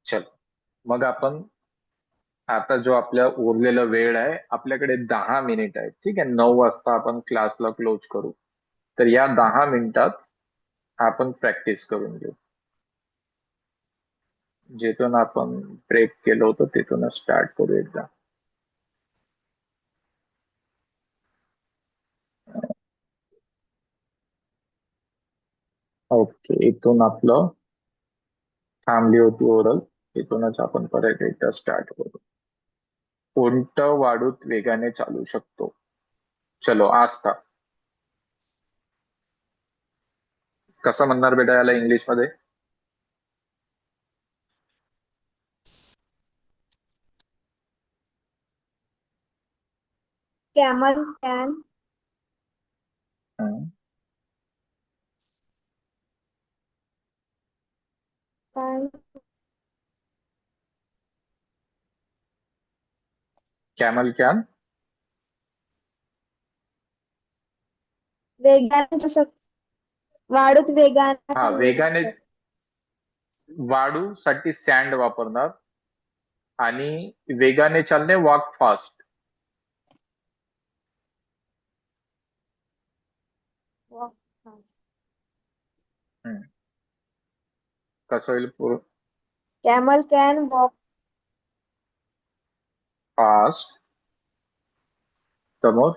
चलो. मग आपण आता जो आपल्या उरलेला वेळ आहे, आपल्याकडे 10 मिनिट आहेत. ठीक आहे. 9 वाजता आपण क्लासला क्लोज करू. तर या 10 मिनिटात आपण प्रॅक्टिस करून घेऊ. जिथून आपण ब्रेक केलं होतं तिथूनच स्टार्ट करू एकदा. ओके, इथून आपलं थांबली होती ओरल, इथूनच आपण परत एकदा स्टार्ट करू. कोणतं वाढूत वेगाने चालू शकतो? चलो, आस्था. कसं म्हणणार बेटा याला इंग्लिश मध्ये? Camel can हम्म. can कॅमल कॅन वेगाने चालू वाढूत वेगाने हा, चालू वेगाने शकतो. वाढू साठी सँड वापरणार आणि वेगाने चालणे वॉक फास्ट. Walk fast. कसं होईल? Camel can walk fast. समोर